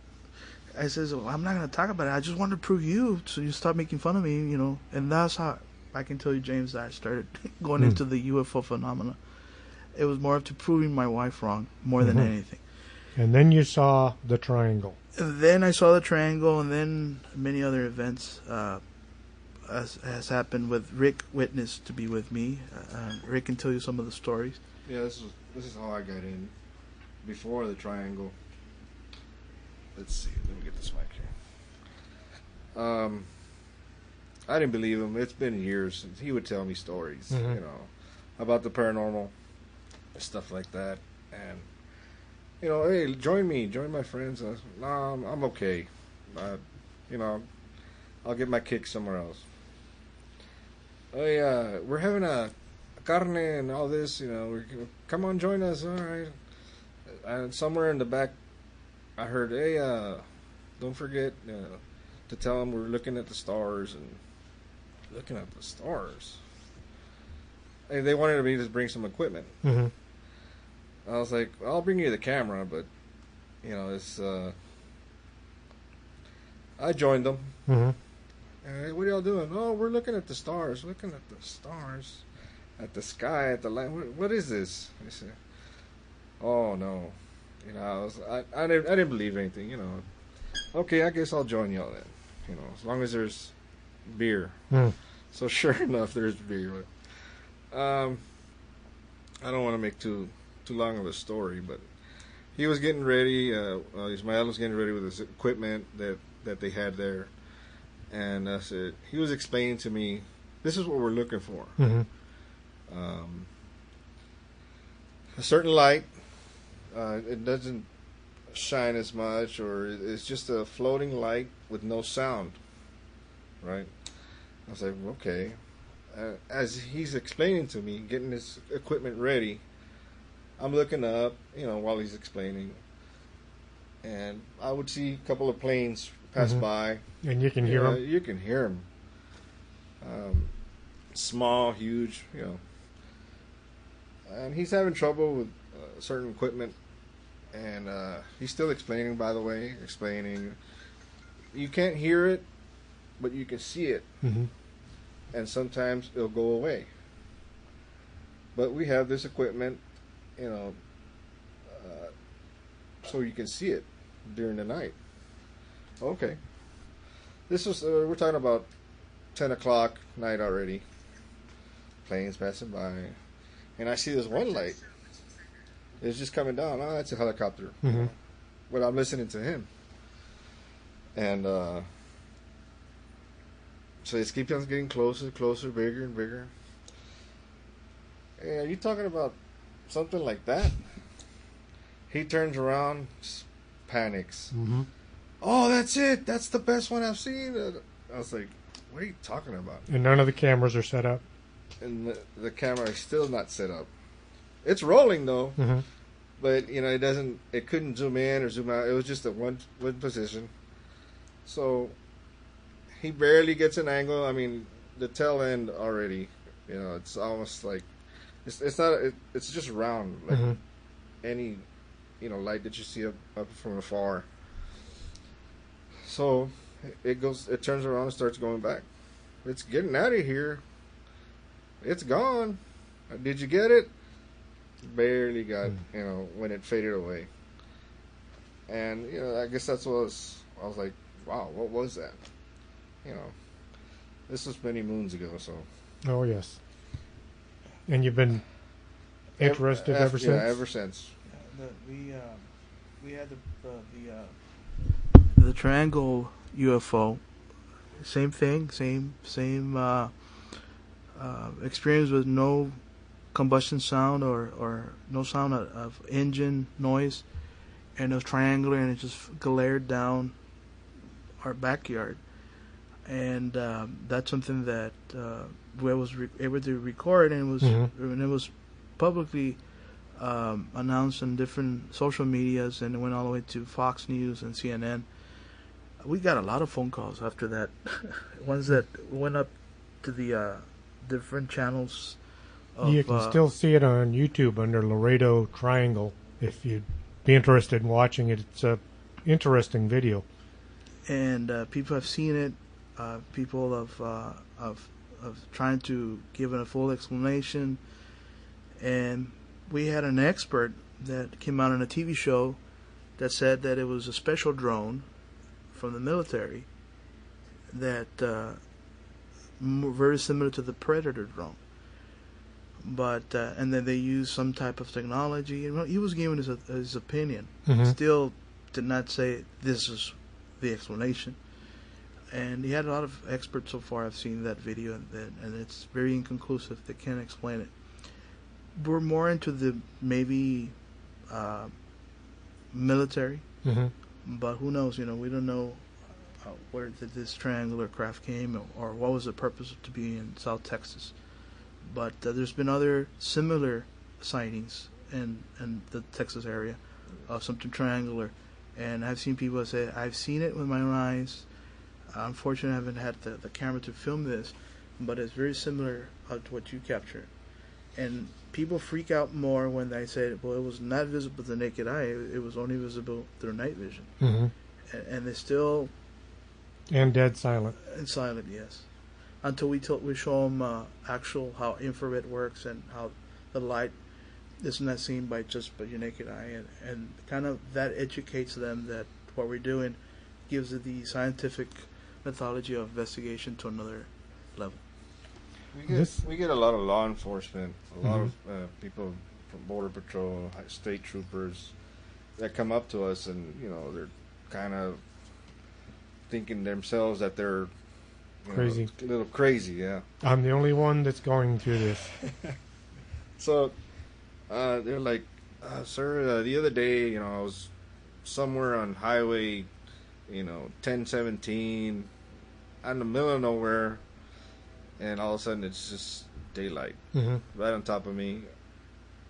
I says, "Well, I'm not going to talk about it. I just want to prove you so you stop making fun of me, And that's how I can tell you, James, that I started going into the UFO phenomena. It was more of to proving my wife wrong more than anything. And then you saw the triangle. And then I saw the triangle, and then many other events has happened with Rick Witness to be with me. Rick can tell you some of the stories. Yeah, this is how I got in before the triangle. let's see. Let me get this mic here. I didn't believe him. It's been years since he would tell me stories, Mhm. about the paranormal, stuff like that. And, hey, join my friends. I was, no, I'm okay. I'll get my kick somewhere else. Oh, yeah, we're having a carne and all this, come on, join us, all right. And somewhere in the back, I heard, hey, don't forget to tell them we're looking at the stars. And looking at the stars? Hey, they wanted me to bring some equipment. Mm-hmm. I was like, I'll bring you the camera, but, it's, I joined them. Mm-hmm. Hey, what are y'all doing? Oh, we're looking at the stars. Looking at the stars. At the sky, at the light. What is this? I said, oh, no. I didn't believe anything, Okay, I guess I'll join y'all then. As long as there's beer. Mm. So sure enough, there's beer. I don't want to make too long of a story, but he was getting ready. Ismael was getting ready with his equipment that they had there. And I said, he was explaining to me, this is what we're looking for. Mm-hmm. A certain light. It doesn't shine as much, or it's just a floating light with no sound. Right? I was like, okay. As he's explaining to me, getting his equipment ready, I'm looking up, while he's explaining. And I would see a couple of planes pass Mm-hmm. by. And you can hear them? You can hear them. Small, huge, And he's having trouble with certain equipment. And he's still explaining, by the way. You can't hear it, but you can see it. Mm-hmm. And sometimes it'll go away. But we have this equipment, so you can see it during the night. Okay. This was, we're talking about 10 o'clock night already. Planes passing by. And I see this one light. It's just coming down. Oh, that's a helicopter. Mm-hmm. But I'm listening to him. And so it keeps on getting closer, bigger and bigger. Hey, are you talking about something like that? He turns around, panics. Mm-hmm. Oh, that's it. That's the best one I've seen. I was like, what are you talking about? And none of the cameras are set up? And the camera is still not set up. It's rolling, though. Mm-hmm. But, it couldn't zoom in or zoom out. It was just at one position. So he barely gets an angle. I mean, the tail end already, it's almost like, it's not, it's just round, like Mm-hmm. any, light that you see up from afar. So it turns around and starts going back. It's getting out of here. It's gone. Did you get it? Barely got, when it faded away. And, I guess that's what I was like, wow, what was that? This was many moons ago, so. Oh, yes. And you've been interested ever since? Yeah, ever since. We had the triangle UFO. Same thing, same experience with no combustion sound or no sound of engine noise, and it was triangular and it just glared down our backyard. And that's something that we was able to record, and it was publicly announced on different social medias, and it went all the way to Fox News and CNN. We got a lot of phone calls after that, ones that went up to the different channels. You can still see it on YouTube under Laredo Triangle if you'd be interested in watching it. It's a interesting video. And people have seen it. People of trying to give it a full explanation. And we had an expert that came out on a TV show that said that it was a special drone from the military that very similar to the Predator drone. But and then they used some type of technology. And he was giving his opinion. Mm-hmm. Still did not say this is the explanation. And he had a lot of experts so far. I've seen that video, and it's very inconclusive. They can't explain it. We're more into the maybe military, but who knows? We don't know where this triangular craft came, or what was the purpose to be in South Texas. But there's been other similar sightings in the Texas area of something triangular, and I've seen people say, I've seen it with my own eyes. Unfortunately, I haven't had the camera to film this, but it's very similar to what you captured. And people freak out more when they say, well, it was not visible to the naked eye, it was only visible through night vision. And they still... And dead silent. And silent, yes. Until we show them actual how infrared works and how the light is not seen by your naked eye. And kind of that educates them that what we're doing gives it the scientific methodology of investigation to another level. We get a lot of law enforcement, a lot of people from Border Patrol, state troopers that come up to us, and they're kind of thinking themselves that they're crazy, a little crazy. Yeah, I'm the only one that's going through this. So they're like, sir, the other day, I was somewhere on highway, 1017, out in the middle of nowhere, and all of a sudden it's just daylight right on top of me.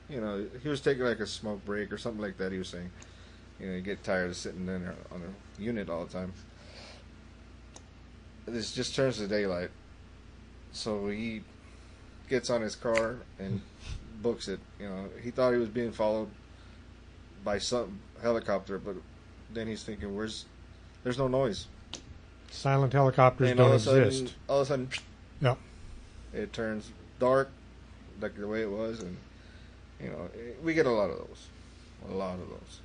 He was taking like a smoke break or something like that. He was saying, you get tired of sitting there on a unit all the time. This just turns to daylight, so he gets on his car and books it. He thought he was being followed by some helicopter, but then he's thinking, there's no noise. Silent helicopters and don't exist. All of a sudden, yeah, it turns dark, like the way it was, and we get a lot of those.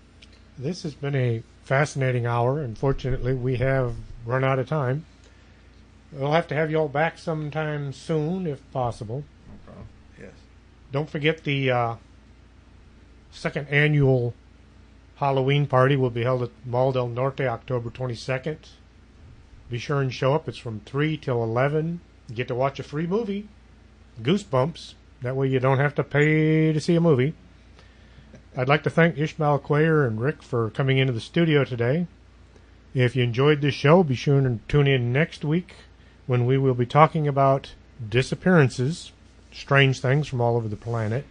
This has been a fascinating hour. Unfortunately, we have run out of time. We'll have to have you all back sometime soon, if possible. Okay. Yes. Don't forget the second annual Halloween party will be held at Mall del Norte October 22nd. Be sure and show up. It's from 3 till 11. You get to watch a free movie, Goosebumps. That way you don't have to pay to see a movie. I'd like to thank Ishmael Quayer and Rick for coming into the studio today. If you enjoyed this show, be sure and tune in next week when we will be talking about disappearances, strange things from all over the planet,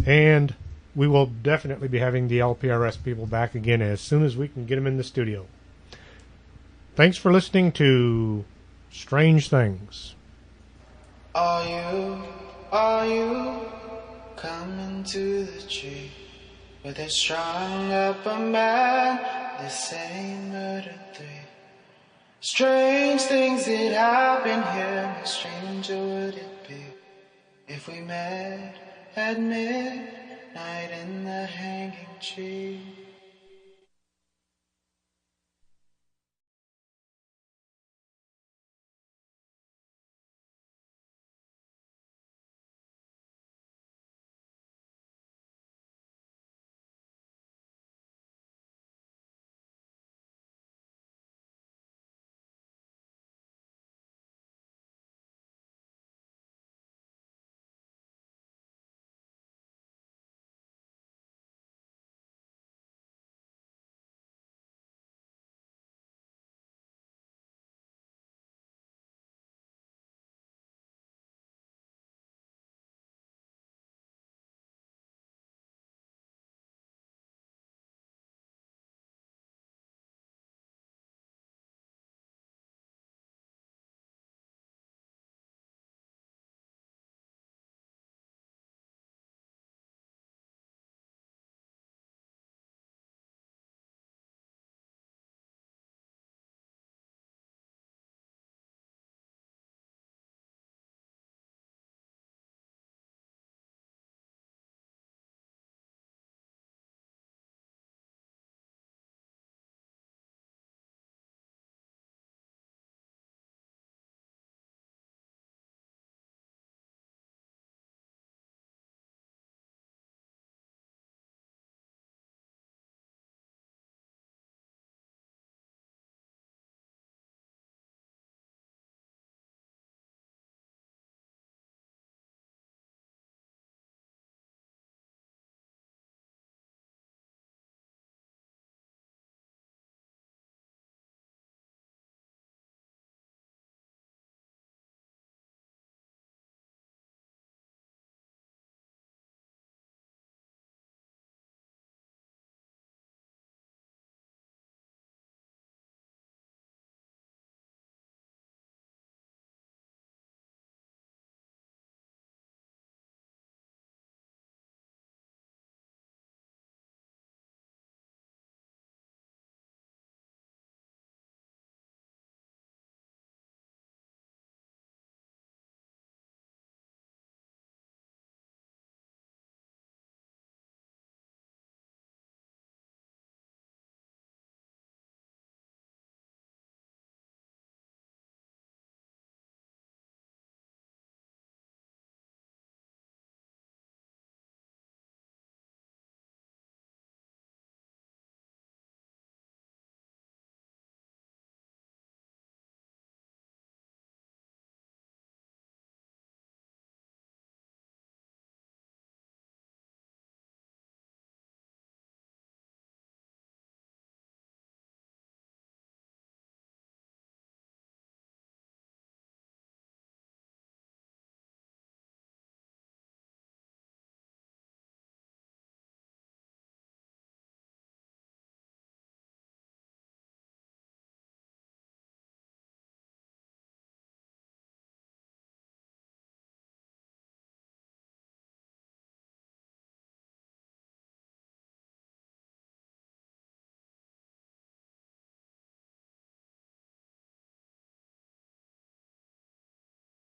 and we will definitely be having the LPRS people back again as soon as we can get them in the studio. Thanks for listening to Strange Things. Are you coming to the tree where they strung up a man, the same murder 3? Strange things that happen here, how stranger would it be if we met at midnight in the hanging tree?